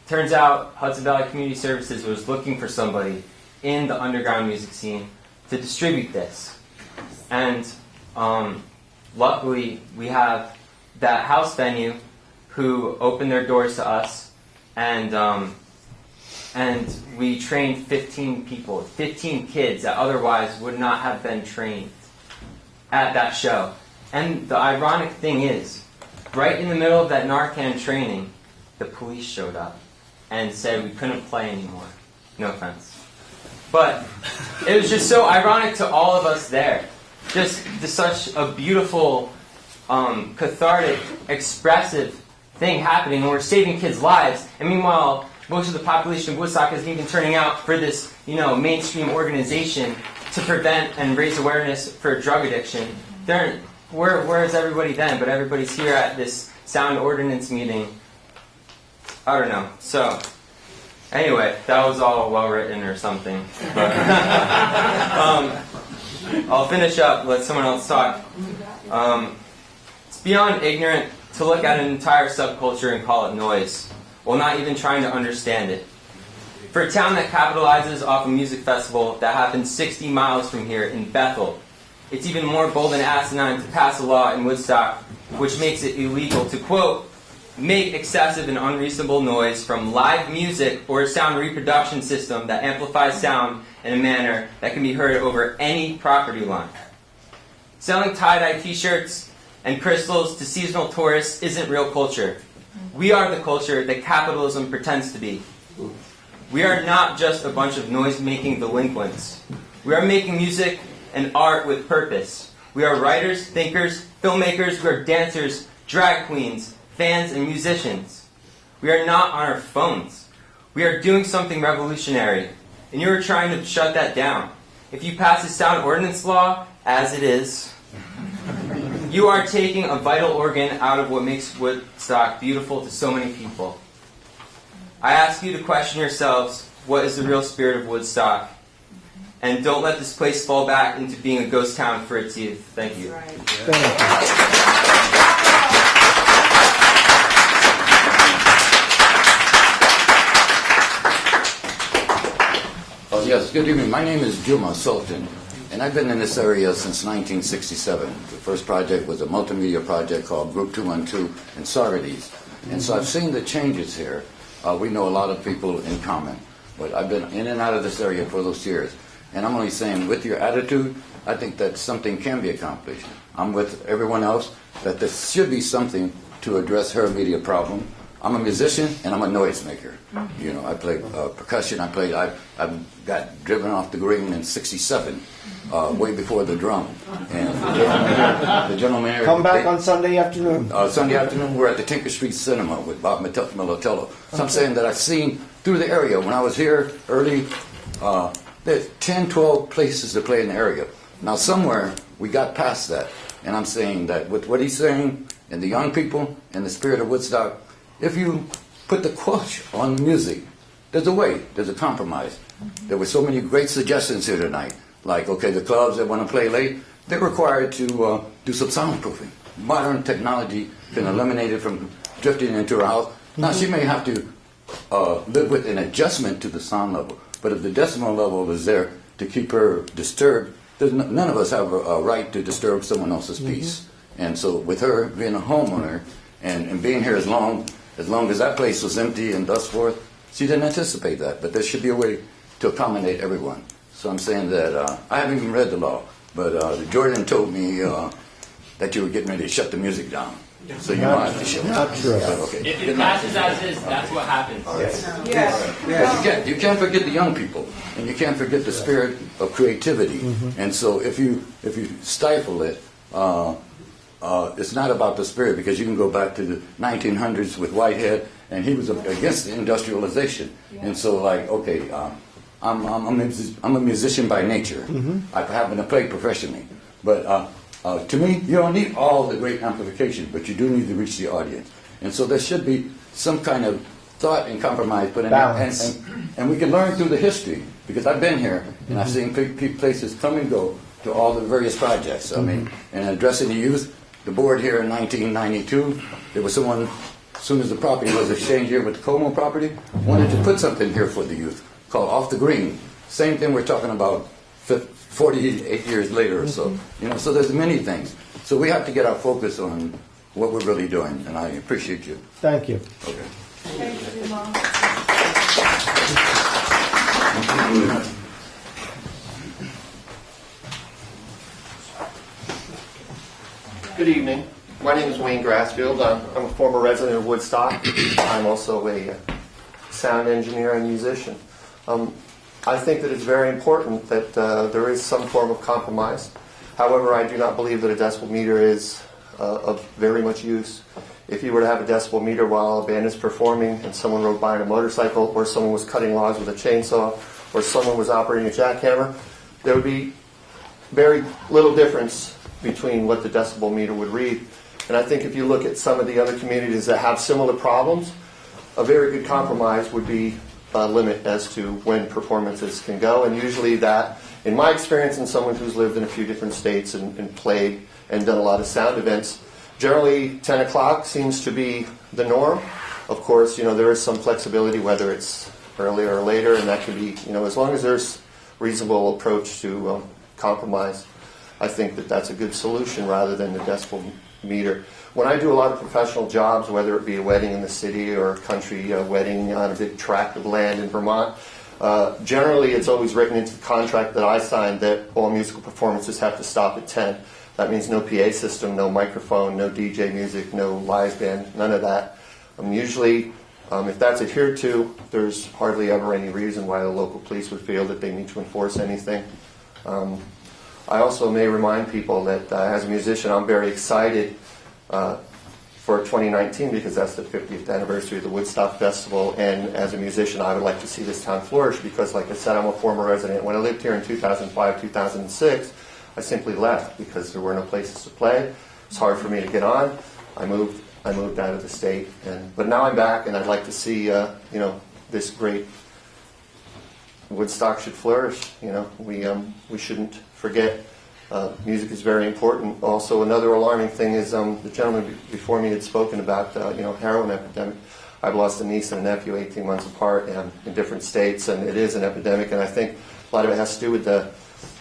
[SPEAKER 13] turns out Hudson Valley Community Services was looking for somebody in the underground music scene to distribute this. And luckily, we have that house venue who opened their doors to us, and we trained 15 people, 15 kids that otherwise would not have been trained at that show. And the ironic thing is, right in the middle of that Narcan training, the police showed up and said we couldn't play anymore. No offense. But it was just so ironic to all of us there. Just such a beautiful, cathartic, expressive thing happening, and we're saving kids' lives. And meanwhile, most of the population of Woodstock isn't even turning out for this, mainstream organization to prevent and raise awareness for drug addiction. Where is everybody then? But everybody's here at this sound ordinance meeting. I don't know. So, anyway, that was all well written or something. But, I'll finish up, let someone else talk. It's beyond ignorant to look at an entire subculture and call it noise, while not even trying to understand it. For a town that capitalizes off a music festival that happens 60 miles from here in Bethel, it's even more bold and asinine to pass a law in Woodstock which makes it illegal to, quote, make excessive and unreasonable noise from live music or a sound reproduction system that amplifies sound in a manner that can be heard over any property line. Selling tie-dye t-shirts and crystals to seasonal tourists isn't real culture. We are the culture that capitalism pretends to be. We are not just a bunch of noise-making delinquents. We are making music and art with purpose. We are writers, thinkers, filmmakers, we are dancers, drag queens, fans, and musicians. We are not on our phones. We are doing something revolutionary, and you are trying to shut that down. If you pass a sound ordinance law, as it is, you are taking a vital organ out of what makes Woodstock beautiful to so many people. I ask you to question yourselves, what is the real spirit of Woodstock? And don't let this place fall back into being a ghost town for its youth. Thank you.
[SPEAKER 3] Thank you.
[SPEAKER 14] Oh, yes, good evening. My name is Juma Sultan, and I've been in this area since 1967. The first project was a multimedia project called Group 212 in Saugerties. And so I've seen the changes here. We know a lot of people in common, but I've been in and out of this area for those years. And I'm only saying, with your attitude, I think that something can be accomplished. I'm with everyone else that there should be something to address her immediate problem. I'm a musician and I'm a noisemaker. You know, I play percussion. I got driven off the green in '67, way before the drum. And the gentleman here.
[SPEAKER 3] Come back on Sunday afternoon.
[SPEAKER 14] Sunday afternoon, we're at the Tinker Street Cinema with Bob Militello. So I'm saying that I've seen through the area. When I was here early, there's 10, 12 places to play in the area. Now somewhere we got past that. And I'm saying that with what he's saying, and the young people, and the spirit of Woodstock, if you put the quash on music, there's a way, there's a compromise. There were so many great suggestions here tonight. Like, okay, the clubs that want to play late, they're required to do some soundproofing. Modern technology can eliminate it from drifting into her house. Now, she may have to live with an adjustment to the sound level. But if the decimal level is there to keep her disturbed, none of us have a right to disturb someone else's peace. And so with her being a homeowner and being here as long as that place was empty and thus forth, she didn't anticipate that. But there should be a way to accommodate everyone. So I'm saying that I haven't even read the law, but Jordan told me that you were getting ready to shut the music down. So you might have to shut it down.
[SPEAKER 3] Not true.
[SPEAKER 14] Okay.
[SPEAKER 13] If it passes as is, that's what happens.
[SPEAKER 14] Yes. You can't forget the young people, and you can't forget the spirit of creativity. And so if you stifle it, it's not about the spirit, because you can go back to the 1900s with Whitehead, and he was against industrialization. And so, like, okay, I'm a musician by nature. I happen to play professionally, but to me, you don't need all the great amplification, but you do need to reach the audience. And so there should be some kind of thought and compromise put in there. And we can learn through the history, because I've been here, and I've seen places come and go to all the various projects. I mean, and addressing the youth, the board here in 1992, there was someone, as soon as the property was exchanged here with the Como property, wanted to put something here for the youth called Off the Green. Same thing we're talking about 48 years later or so. You know, so there's many things. So we have to get our focus on what we're really doing, and I appreciate you.
[SPEAKER 3] Thank you.
[SPEAKER 14] Okay.
[SPEAKER 9] Thank you, Mom.
[SPEAKER 15] Good evening. My name is Wayne Grassfield. I'm a former resident of Woodstock. I'm also a sound engineer and musician. I think that it's very important that there is some form of compromise. However, I do not believe that a decibel meter is of very much use. If you were to have a decibel meter while a band is performing and someone rode by on a motorcycle, or someone was cutting logs with a chainsaw, or someone was operating a jackhammer, there would be very little difference between what the decibel meter would read. And I think if you look at some of the other communities that have similar problems, a very good compromise would be a limit as to when performances can go. And usually that, in my experience, and someone who's lived in a few different states and played and done a lot of sound events, generally 10 o'clock seems to be the norm. Of course, you know, there is some flexibility, whether it's earlier or later, and that can be, as long as there's reasonable approach to compromise, I think that that's a good solution rather than the decibel meter. When I do a lot of professional jobs, whether it be a wedding in the city or a country wedding on a big tract of land in Vermont, generally it's always written into the contract that I signed that all musical performances have to stop at 10. That means no PA system, no microphone, no DJ music, no live band, none of that. Usually, if that's adhered to, there's hardly ever any reason why the local police would feel that they need to enforce anything. I also may remind people that as a musician, I'm very excited for 2019 because that's the 50th anniversary of the Woodstock Festival, and as a musician I would like to see this town flourish because, like I said, I'm a former resident. When I lived here in 2005, 2006, I simply left because there were no places to play. It was hard for me to get on. I moved out of the state, but now I'm back, and I'd like to see this great Woodstock should flourish. We shouldn't forget. Music is very important. Also, another alarming thing is the gentleman before me had spoken about heroin epidemic. I've lost a niece and a nephew 18 months apart in different states, and it is an epidemic. And I think a lot of it has to do with the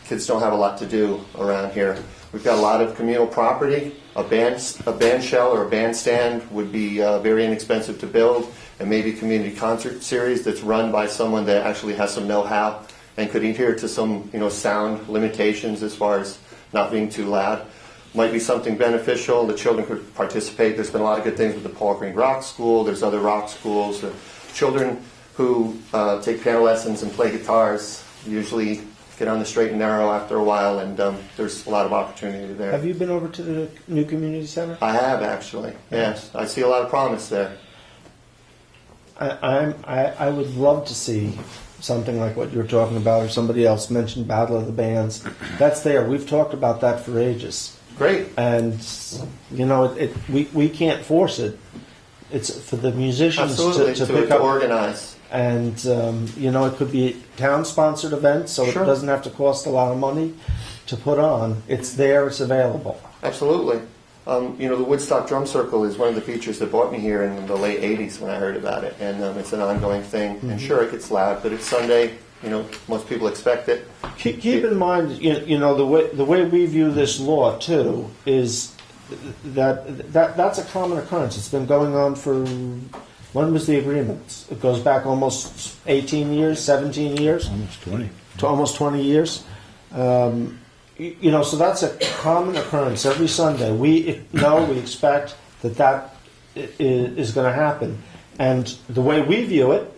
[SPEAKER 15] kids don't have a lot to do around here. We've got a lot of communal property. A band shell or a bandstand would be very inexpensive to build, and maybe a community concert series that's run by someone that actually has some know-how and could adhere to some sound limitations as far as not being too loud. Might be something beneficial. The children could participate. There's been a lot of good things with the Paul Green Rock School. There's other rock schools. The children who take piano lessons and play guitars usually get on the straight and narrow after a while, and there's a lot of opportunity there.
[SPEAKER 3] Have you been over to the new community center?
[SPEAKER 15] I have, actually. Yes, I see a lot of promise there.
[SPEAKER 3] I would love to see something like what you were talking about, or somebody else mentioned Battle of the Bands. That's there. We've talked about that for ages.
[SPEAKER 15] Great.
[SPEAKER 3] And we can't force it. It's for the musicians to pick up,
[SPEAKER 15] organize.
[SPEAKER 3] And it could be a town-sponsored event, so It doesn't have to cost a lot of money to put on. It's there. It's available.
[SPEAKER 15] Absolutely. The Woodstock Drum Circle is one of the features that brought me here in the late 80s when I heard about it, and it's an ongoing thing. Mm-hmm. And sure, it gets loud, but it's Sunday. Most people expect it.
[SPEAKER 3] Keep in mind, the way we view this law too is that's a common occurrence. It's been going on for. When was the agreement? It goes back almost 18 years, 17 years,
[SPEAKER 16] almost 20,
[SPEAKER 3] to almost 20 years. So that's a common occurrence every Sunday. We expect that is going to happen. And the way we view it,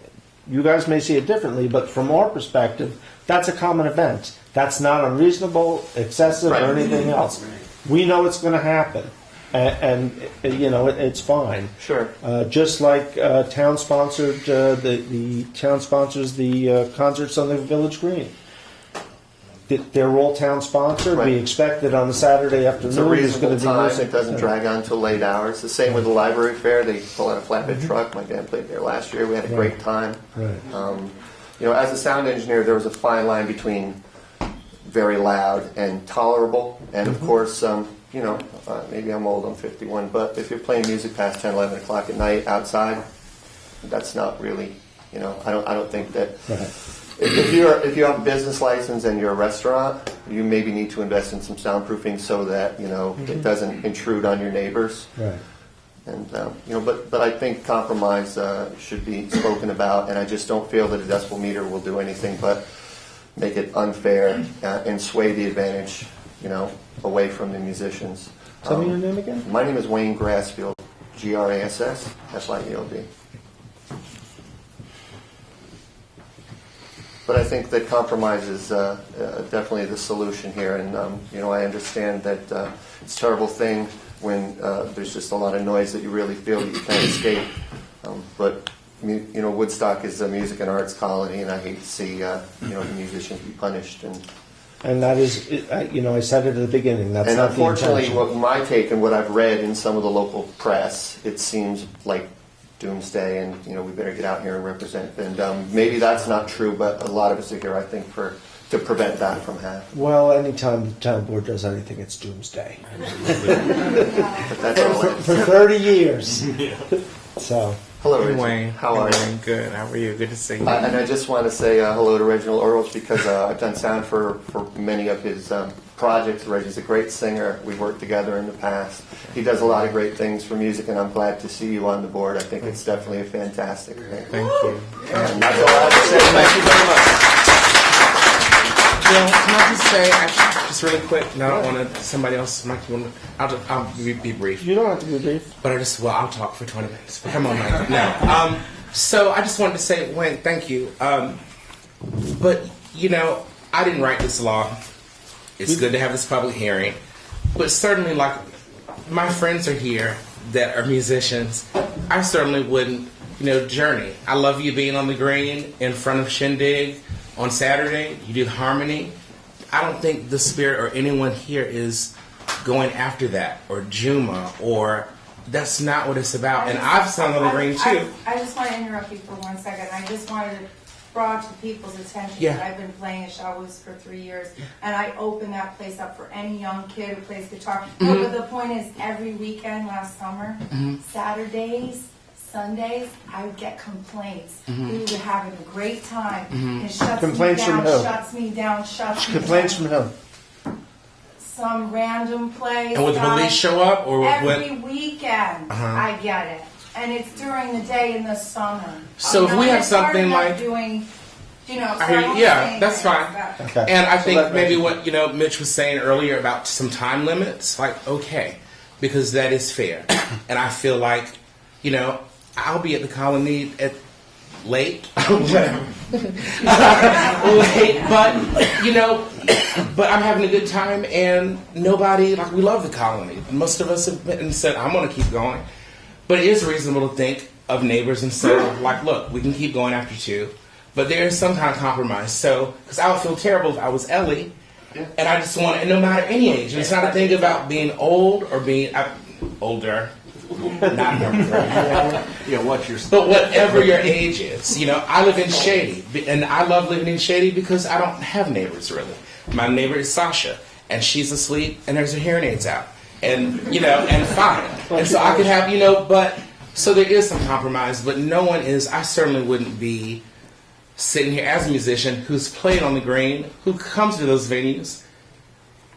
[SPEAKER 3] you guys may see it differently, but from our perspective, that's a common event. That's not unreasonable, excessive, or anything else. We know it's going to happen, and it's fine.
[SPEAKER 15] Sure.
[SPEAKER 3] Just like town sponsored, the town sponsors the concerts on the Village Green. They're all town sponsored.
[SPEAKER 15] Right.
[SPEAKER 3] We expect that on the Saturday afternoon
[SPEAKER 15] it's a reasonable
[SPEAKER 3] there's going to be
[SPEAKER 15] time.
[SPEAKER 3] music.
[SPEAKER 15] It doesn't drag on till late hours. The same with the library fair. They pull out a flatbed truck. My dad played there last year. We had a great time.
[SPEAKER 3] Right.
[SPEAKER 15] As a sound engineer, there was a fine line between very loud and tolerable. And of course, maybe I'm old. I'm 51. But if you're playing music past 10, 11 o'clock at night outside, that's not really. I don't think that.
[SPEAKER 3] Right.
[SPEAKER 15] If you have a business license and you're a restaurant, you maybe need to invest in some soundproofing so that it doesn't intrude on your neighbors.
[SPEAKER 3] Right.
[SPEAKER 15] And but I think compromise should be spoken about, and I just don't feel that a decibel meter will do anything but make it unfair and sway the advantage, away from the musicians.
[SPEAKER 3] Tell me your name again.
[SPEAKER 15] My name is Wayne Grassfield, GRASS, But I think that compromise is definitely the solution here, and I understand that it's a terrible thing when there's just a lot of noise that you really feel that you can't escape. But Woodstock is a music and arts colony, and I hate to see the musicians be punished.
[SPEAKER 3] And that is, I said it at the beginning. That's
[SPEAKER 15] and
[SPEAKER 3] not
[SPEAKER 15] unfortunately,
[SPEAKER 3] the intention.
[SPEAKER 15] my take and what I've read in some of the local press, it seems like doomsday, and we better get out here and represent. And maybe that's not true, but a lot of us are here, I think, to prevent that from happening.
[SPEAKER 3] Well, anytime the town board does anything, it's doomsday.
[SPEAKER 15] But that's all
[SPEAKER 3] for 30 years. So
[SPEAKER 15] Hello,
[SPEAKER 2] Hey,
[SPEAKER 15] Reggie.
[SPEAKER 2] Wayne.
[SPEAKER 15] How are you?
[SPEAKER 2] Good. How are you? Good to see you.
[SPEAKER 15] And I just want to say hello to Reginald Earls because I've done sound for many of his projects. Reggie's a great singer. We've worked together in the past. He does a lot of great things for music, and I'm glad to see you on the board. I think it's definitely a fantastic thing.
[SPEAKER 2] Thank you.
[SPEAKER 15] And that's all I have to say. Thank you very much.
[SPEAKER 2] Well, can I just say, actually, just really quick, and I don't want to, somebody else might want to, I'll be brief.
[SPEAKER 3] You don't have to be brief.
[SPEAKER 2] But I'll talk for 20 minutes. But come on, Mike. No. So I just wanted to say, Wayne, thank you. But, I didn't write this law. It's good to have this public hearing. But certainly, like, my friends are here that are musicians. I certainly wouldn't, journey. I love you being on the green in front of Shindig on Saturday. You do harmony. I don't think the spirit or anyone here is going after that or Juma or that's not what it's about. And I've sung on the green too.
[SPEAKER 9] I just want to interrupt you for 1 second. I just wanted to bring to people's attention that I've been playing at Shawwoos for 3 years, and I open that place up for any young kid who plays guitar. No, but the point is, every weekend last summer, Saturdays, Sundays, I would get complaints. We were having a great time. It shuts
[SPEAKER 3] Complaints
[SPEAKER 9] me down,
[SPEAKER 3] from who?
[SPEAKER 9] shuts me down, shuts me
[SPEAKER 3] Complaints
[SPEAKER 9] down.
[SPEAKER 3] from whom?
[SPEAKER 9] Some random place.
[SPEAKER 2] And would the police show up or
[SPEAKER 9] every weekend? I get it, and it's during the day in the summer.
[SPEAKER 2] So if we have something like
[SPEAKER 9] doing,
[SPEAKER 2] that's fine.
[SPEAKER 3] Okay.
[SPEAKER 2] And I
[SPEAKER 3] So
[SPEAKER 2] think
[SPEAKER 3] that
[SPEAKER 2] maybe
[SPEAKER 3] makes-
[SPEAKER 2] what Mitch was saying earlier about some time limits, like okay, because that is fair, and I feel like I'll be at the colony at late, whatever, late, but I'm having a good time, and nobody we love the colony. Most of us have been and said I'm going to keep going, but it is reasonable to think of neighbors and say look, we can keep going after 2. But there is some kind of compromise. So, because I would feel terrible if I was Ellie, and I just want, and no matter any age, and it's not a thing about being old or being older, not younger.
[SPEAKER 6] What's your?
[SPEAKER 2] But whatever your age is, I live in Shady, and I love living in Shady because I don't have neighbors really. My neighbor is Sasha, and she's asleep, and there's her hearing aids out, and and fine, and so I could have, but so there is some compromise, but no one is. I certainly wouldn't be sitting here as a musician who's played on the green, who comes to those venues.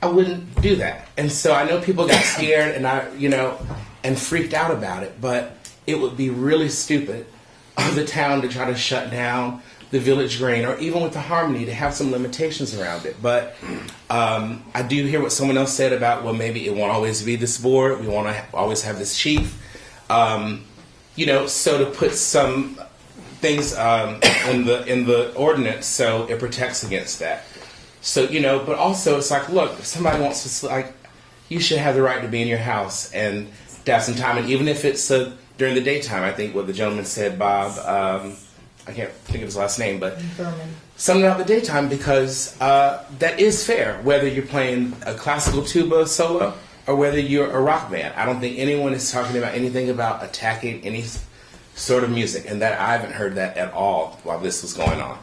[SPEAKER 2] I wouldn't do that. And so I know people got scared and and freaked out about it, but it would be really stupid of the town to try to shut down the Village Green or even with the Harmony to have some limitations around it. But I do hear what someone else said about, well, maybe it won't always be this board. We want to always have this chief. So to put some things in the ordinance so it protects against that. So, but also it's like, look, if somebody wants to, you should have the right to be in your house and to have some time. And even if it's during the daytime, I think what the gentleman said, Bob, I can't think of his last name, but something about the daytime because that is fair, whether you're playing a classical tuba solo or whether you're a rock band. I don't think anyone is talking about anything about attacking any sort of music, and that I haven't heard that at all while this was going on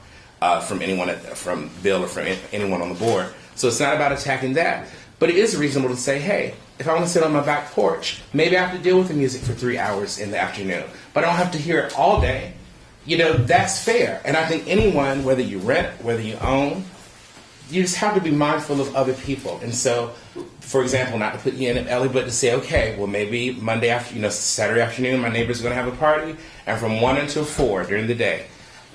[SPEAKER 2] from anyone, from Bill or from anyone on the board. So it's not about attacking that, but it is reasonable to say, hey, if I want to sit on my back porch, maybe I have to deal with the music for 3 hours in the afternoon, but I don't have to hear it all day. That's fair. And I think anyone, whether you rent, whether you own, you just have to be mindful of other people. And so, for example, not to put you in it, Ellie, but to say, okay, well, maybe Monday Saturday afternoon, my neighbor's going to have a party, and from 1 until 4 during the day.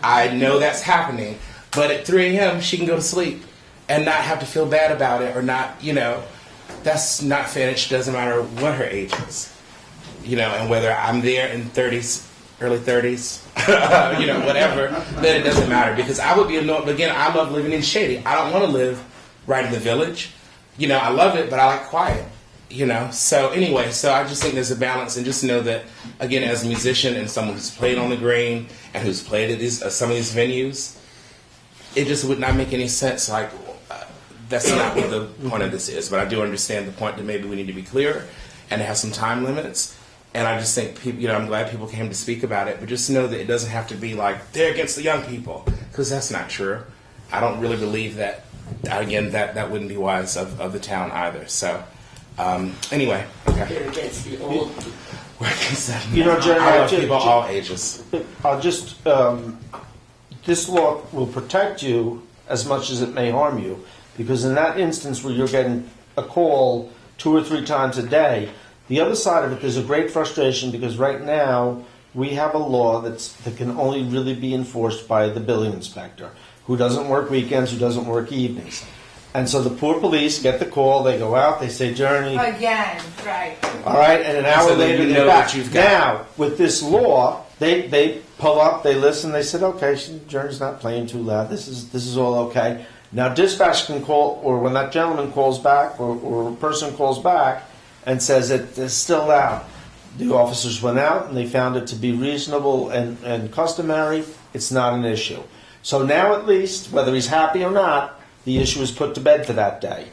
[SPEAKER 2] I know that's happening, but at 3 a.m., she can go to sleep and not have to feel bad about it or not, that's not finished. Doesn't matter what her age is, and whether I'm there in 30s, early 30s, whatever, then it doesn't matter because I would be annoyed. Again, I love living in Shady. I don't want to live right in the Village. I love it, but I like quiet. So anyway, so I just think there's a balance, and just know that, again, as a musician and someone who's played on the green and who's played at some of these venues, it just would not make any sense. That's not what the point of this is. But I do understand the point that maybe we need to be clearer and have some time limits. And I just think people, I'm glad people came to speak about it. But just know that it doesn't have to be like they're against the young people, because that's not true. I don't really believe that. Again, that wouldn't be wise of the town either. So. Anyway, okay.
[SPEAKER 8] They're against the old.
[SPEAKER 3] You know, Jerry,
[SPEAKER 2] I love people all ages.
[SPEAKER 3] I'll just, this law will protect you as much as it may harm you, because in that instance where you're getting a call 2 or 3 times a day, the other side of it, there's a great frustration because right now we have a law that can only really be enforced by the building inspector, who doesn't work weekends, who doesn't work evenings. And so the poor police get the call, they go out, they say, Journey.
[SPEAKER 9] Again, right.
[SPEAKER 3] All right, and an hour
[SPEAKER 2] So
[SPEAKER 3] later
[SPEAKER 2] you
[SPEAKER 3] they're
[SPEAKER 2] know
[SPEAKER 3] back.
[SPEAKER 2] what you've got.
[SPEAKER 3] Now, with this law, they pull up, they listen, they said, okay, Journey's not playing too loud, this is all okay. Now dispatch can call, or when that gentleman calls back, or a person calls back and says it's still loud. The officers went out and they found it to be reasonable and customary, it's not an issue. So now at least, whether he's happy or not, the issue is put to bed for that day.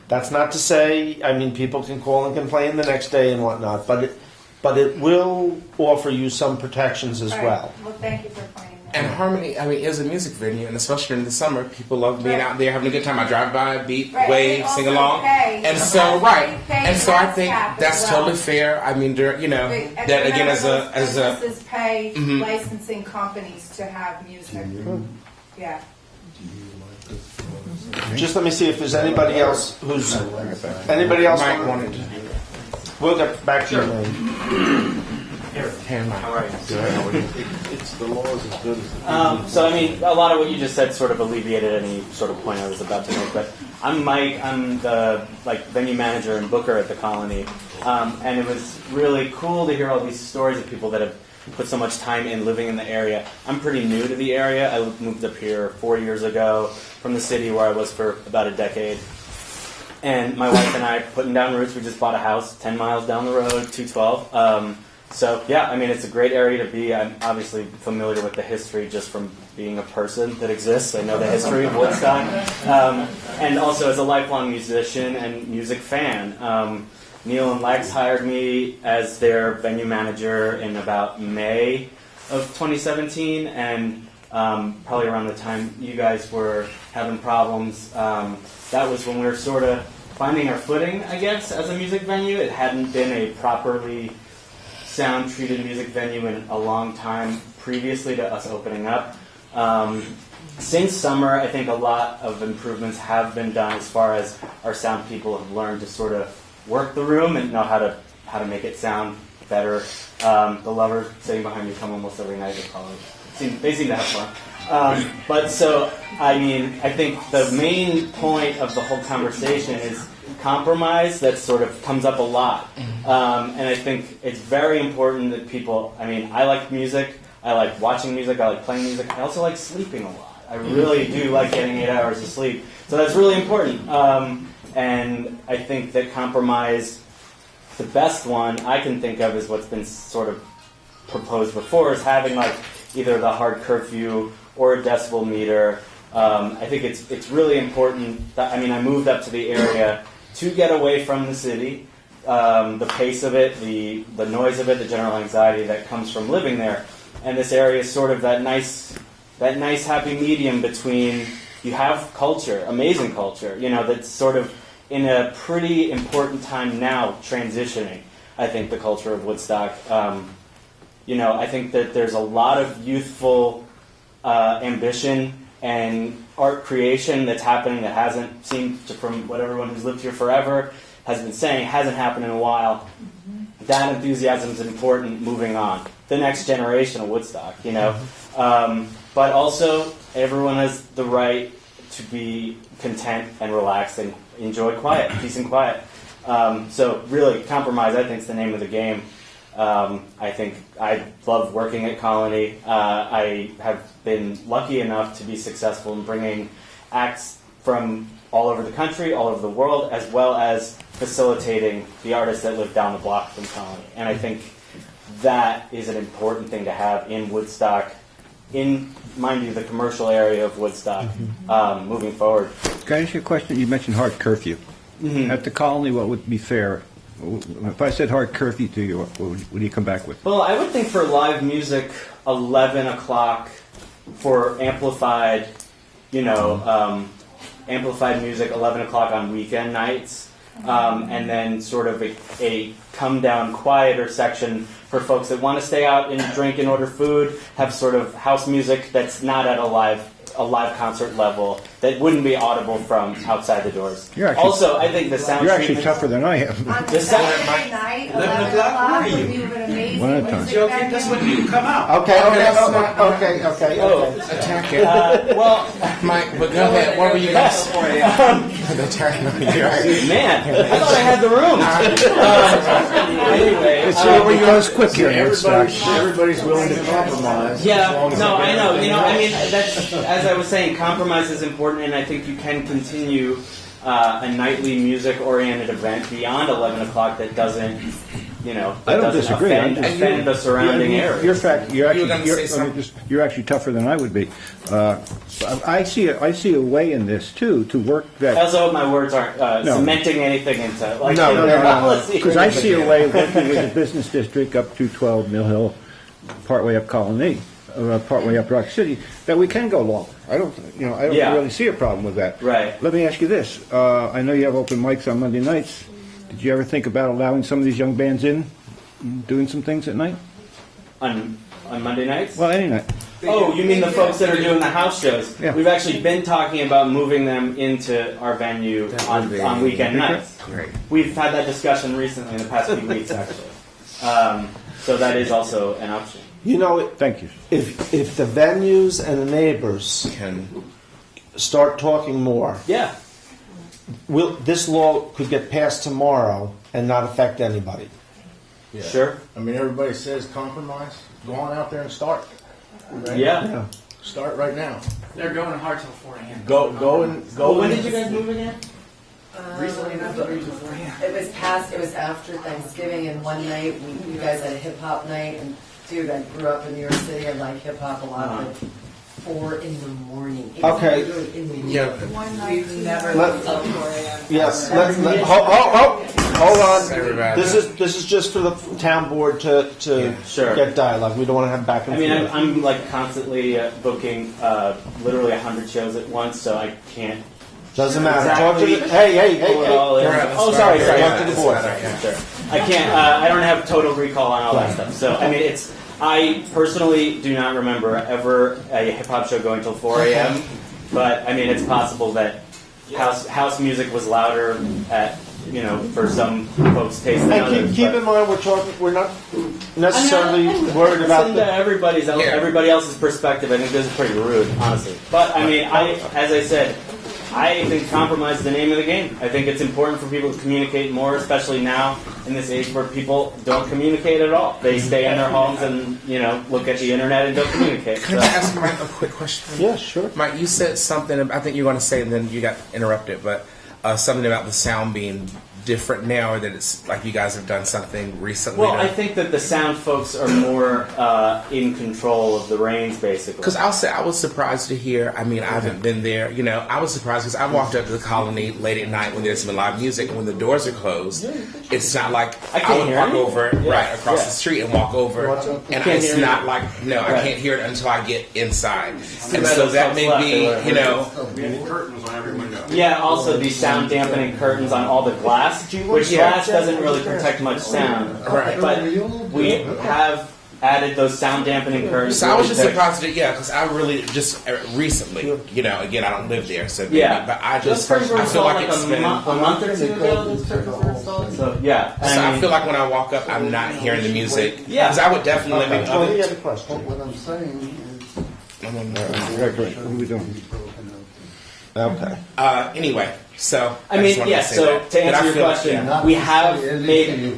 [SPEAKER 3] That's not to say, I mean, people can call and complain the next day and whatnot, but it will offer you some protections as
[SPEAKER 9] Right.
[SPEAKER 3] well.
[SPEAKER 9] Well, thank you for pointing that
[SPEAKER 2] And
[SPEAKER 9] out.
[SPEAKER 2] Harmony, I mean, is a music venue, and especially during the summer, people love being
[SPEAKER 9] Right.
[SPEAKER 2] out there having a good time. I drive by, beat,
[SPEAKER 9] Right,
[SPEAKER 2] wave,
[SPEAKER 9] they
[SPEAKER 2] sing
[SPEAKER 9] also
[SPEAKER 2] along,
[SPEAKER 9] pay.
[SPEAKER 2] and so
[SPEAKER 9] Also
[SPEAKER 2] right,
[SPEAKER 9] pay
[SPEAKER 2] and so I
[SPEAKER 9] gas
[SPEAKER 2] think
[SPEAKER 9] cap as
[SPEAKER 2] that's
[SPEAKER 9] well.
[SPEAKER 2] totally fair. I mean, you know,
[SPEAKER 9] And
[SPEAKER 2] that again
[SPEAKER 9] remember,
[SPEAKER 2] as
[SPEAKER 9] those
[SPEAKER 2] a
[SPEAKER 9] businesses pay
[SPEAKER 2] Mhm.
[SPEAKER 9] licensing companies to have music. Yeah.
[SPEAKER 3] Just let me see if there's anybody else who's anybody else.
[SPEAKER 2] Mike wanted to do it.
[SPEAKER 3] We'll get back to your name.
[SPEAKER 13] How are you?
[SPEAKER 6] It's the law is as good as the
[SPEAKER 13] So I mean, a lot of what you just said sort of alleviated any sort of point I was about to make. But I'm Mike. I'm the venue manager and booker at the Colony, and it was really cool to hear all these stories of people that have put so much time in living in the area. I'm pretty new to the area. I moved up here 4 years ago from the city where I was for about a decade. And my wife and I putting down roots. We just bought a house 10 miles down the road, 212. So yeah, I mean, it's a great area to be. I'm obviously familiar with the history just from being a person that exists. I know the history of Woodstock. And also as a lifelong musician and music fan. Neil and Lex hired me as their venue manager in about May of 2017, and probably around the time you guys were having problems, that was when we were sort of finding our footing, I guess, as a music venue. It hadn't been a properly sound-treated music venue in a long time previously to us opening up. Since summer, I think a lot of improvements have been done as far as our sound people have learned to sort of work the room and know how to make it sound better. The lovers sitting behind you come almost every night. They seem to have fun. But so, I mean, I think the main point of the whole conversation is compromise that sort of comes up a lot. And I think it's very important that people, I mean, I like music, I like watching music, I like playing music, I also like sleeping a lot. I really do like getting 8 hours of sleep. So that's really important. And I think that compromise, the best one I can think of is what's been sort of proposed before, is having like either the hard curfew or a decibel meter. I think it's really important that, I mean, I moved up to the area to get away from the city, the pace of it, the noise of it, the general anxiety that comes from living there. And this area is sort of that nice happy medium between, you have culture, amazing culture, you know, that's sort of in a pretty important time now transitioning, I think, the culture of Woodstock. You know, I think that there's a lot of youthful ambition and art creation that's happening that hasn't seemed to, from what everyone who's lived here forever has been saying, hasn't happened in a while. That enthusiasm is important moving on. The next generation of Woodstock, you know. But also, everyone has the right to be content and relaxed and enjoy quiet, peace and quiet. So really, compromise, I think, is the name of the game. I think I love working at Colony. I have been lucky enough to be successful in bringing acts from all over the country, all over the world, as well as facilitating the artists that live down the block from Colony. And I think that is an important thing to have in Woodstock, in, mind you, the commercial area of Woodstock, moving forward.
[SPEAKER 16] Can I ask you a question? You mentioned hard curfew. At the Colony, what would be fair? If I said hard curfew to you, what would you come back with?
[SPEAKER 13] Well, I would think for live music, 11 o'clock, for amplified, amplified music, 11 o'clock on weekend nights.
[SPEAKER 17] and then sort of a come down, quieter section for folks that want to stay out and drink and order food, have sort of house music that's not at a live concert level that wouldn't be audible from outside the doors. Also, I think the sound
[SPEAKER 16] You're actually
[SPEAKER 17] treatment-
[SPEAKER 16] tougher than I am.
[SPEAKER 17] The sound,
[SPEAKER 9] Saturday night,
[SPEAKER 12] 11 o'clock, where are you?
[SPEAKER 9] would be an amazing
[SPEAKER 16] One at a time.
[SPEAKER 9] music
[SPEAKER 12] Joking,
[SPEAKER 9] venue.
[SPEAKER 12] that's when you come out.
[SPEAKER 3] Okay, okay.
[SPEAKER 2] Attack it.
[SPEAKER 17] well,
[SPEAKER 2] Mike, but go ahead. What were you going to say?
[SPEAKER 17] man, I thought I had the room. Anyway,
[SPEAKER 16] It goes quick here.
[SPEAKER 6] Everybody's willing to compromise.
[SPEAKER 17] yeah, no, I know. You know, I mean, that's as I was saying, compromise is important, and I think you can continue a nightly music-oriented event beyond 11 o'clock that doesn't, you know,
[SPEAKER 16] I don't
[SPEAKER 17] doesn't
[SPEAKER 16] disagree.
[SPEAKER 17] offend the surrounding area.
[SPEAKER 16] You're actually tougher than I would be. I see a way in this too to work
[SPEAKER 17] I
[SPEAKER 16] that.
[SPEAKER 17] also hope my words aren't cementing anything into like policy.
[SPEAKER 16] Because I see a way working with the business district up to 12 Mill Hill, partway up Colony, partway up Rock City, that we can go longer. I don't really see a problem with that.
[SPEAKER 17] Right.
[SPEAKER 16] Let me ask you this: I know you have open mics on Monday nights. Did you ever think about allowing some of these young bands in, doing some things at night?
[SPEAKER 17] On Monday nights?
[SPEAKER 16] Well, any night.
[SPEAKER 17] Oh, you mean the folks that are doing the house shows?
[SPEAKER 16] Yeah.
[SPEAKER 17] We've actually been talking about moving them into our venue on weekend nights.
[SPEAKER 2] Great.
[SPEAKER 17] We've had that discussion recently in the past few weeks, actually. So that is also an option.
[SPEAKER 3] You know,
[SPEAKER 16] Thank you.
[SPEAKER 3] if the venues and the neighbors
[SPEAKER 2] Can
[SPEAKER 3] start talking more,
[SPEAKER 17] Yeah.
[SPEAKER 3] this law could get passed tomorrow and not affect anybody.
[SPEAKER 6] Yeah.
[SPEAKER 17] Sure.
[SPEAKER 6] I mean, everybody says compromise. Go on out there and start. Right?
[SPEAKER 17] Yeah.
[SPEAKER 6] Start right now.
[SPEAKER 12] They're going hard till 4 a.m.
[SPEAKER 6] Go and go.
[SPEAKER 17] Oh, when did you guys move again?
[SPEAKER 12] Recently enough,
[SPEAKER 18] It was past, it was after Thanksgiving, and one night, you guys had a hip-hop night, and dude, I grew up in New York City, I like hip-hop a lot, but 4 in the morning. It's
[SPEAKER 3] Okay.
[SPEAKER 18] literally in the morning.
[SPEAKER 2] Yeah.
[SPEAKER 18] We've never
[SPEAKER 3] Let-
[SPEAKER 18] lived till 4 a.m.
[SPEAKER 3] Yes, hold on.
[SPEAKER 2] Everybody.
[SPEAKER 3] This is just for the town board to
[SPEAKER 17] Sure.
[SPEAKER 3] get dialogue. We don't want to have back and
[SPEAKER 17] I mean,
[SPEAKER 3] forth.
[SPEAKER 17] I'm like constantly booking literally 100 shows at once, so I can't.
[SPEAKER 3] Doesn't matter.
[SPEAKER 17] Exactly.
[SPEAKER 3] Talk to the, hey.
[SPEAKER 17] pull it all in.
[SPEAKER 2] Right.
[SPEAKER 17] Oh, sorry.
[SPEAKER 3] Talk to the board.
[SPEAKER 17] Sure. I can't. I don't have total recall on all that stuff. So I mean, I personally do not remember ever a hip hop show going till 4 a.m. But I mean, it's possible that house music was louder at for some folks' taste than
[SPEAKER 3] And
[SPEAKER 17] others.
[SPEAKER 3] keep in mind, we're not necessarily worried about
[SPEAKER 17] Listen to everybody else's perspective. I think this is pretty rude, honestly. But I mean, as I said, I think compromise is the name of the game. I think it's important for people to communicate more, especially now in this age where people don't communicate at all. They stay in their homes and look at the internet and don't communicate.
[SPEAKER 2] Can I ask Mike a quick question?
[SPEAKER 3] Yeah, sure.
[SPEAKER 2] Mike, you said something. I think you were going to say, and then you got interrupted. But something about the sound being different now, or that it's like you guys have done something recently.
[SPEAKER 17] Well, I think that the sound folks are more in control of the reins, basically.
[SPEAKER 2] Because I'll say I was surprised to hear. I mean, I haven't been there. I was surprised because I walked up to the Colony late at night when there's some live music, and when the doors are closed, it's not like I would walk over right across the street and walk over, and it's not like I can't hear it until I get inside, and so that may be
[SPEAKER 6] curtains on every window.
[SPEAKER 17] Yeah, also the sound dampening curtains on all the glass, which glass doesn't really protect much sound.
[SPEAKER 2] Right.
[SPEAKER 17] But we have added those sound dampening curtains.
[SPEAKER 2] So I was just surprised that, because I really just recently, again, I don't live there, so maybe, but I just, I feel like it's been
[SPEAKER 17] a month or two ago. Those curtains were installed. So yeah,
[SPEAKER 2] I feel like when I walk up, I'm not hearing the music.
[SPEAKER 17] Yeah,
[SPEAKER 2] because I would definitely make other.
[SPEAKER 11] What I'm saying is,
[SPEAKER 16] What are we doing?
[SPEAKER 3] Okay.
[SPEAKER 2] Anyway, so
[SPEAKER 17] I mean, yes. So to answer your question, we have made.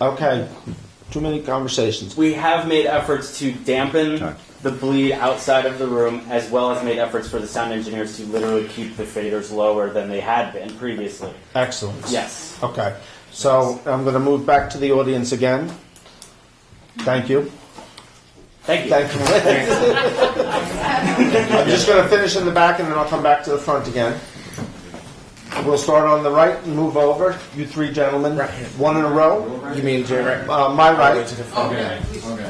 [SPEAKER 3] Okay. Too many conversations.
[SPEAKER 17] We have made efforts to dampen the bleed outside of the room, as well as made efforts for the sound engineers to literally keep the faders lower than they had been previously.
[SPEAKER 3] Excellent.
[SPEAKER 17] Yes.
[SPEAKER 3] Okay. So I'm going to move back to the audience again. Thank you.
[SPEAKER 17] Thank you.
[SPEAKER 3] Thank you. I'm just going to finish in the back, and then I'll come back to the front again. We'll start on the right and move over. You three gentlemen, one in a row.
[SPEAKER 2] You mean Jay, right?
[SPEAKER 3] My right.
[SPEAKER 2] Okay.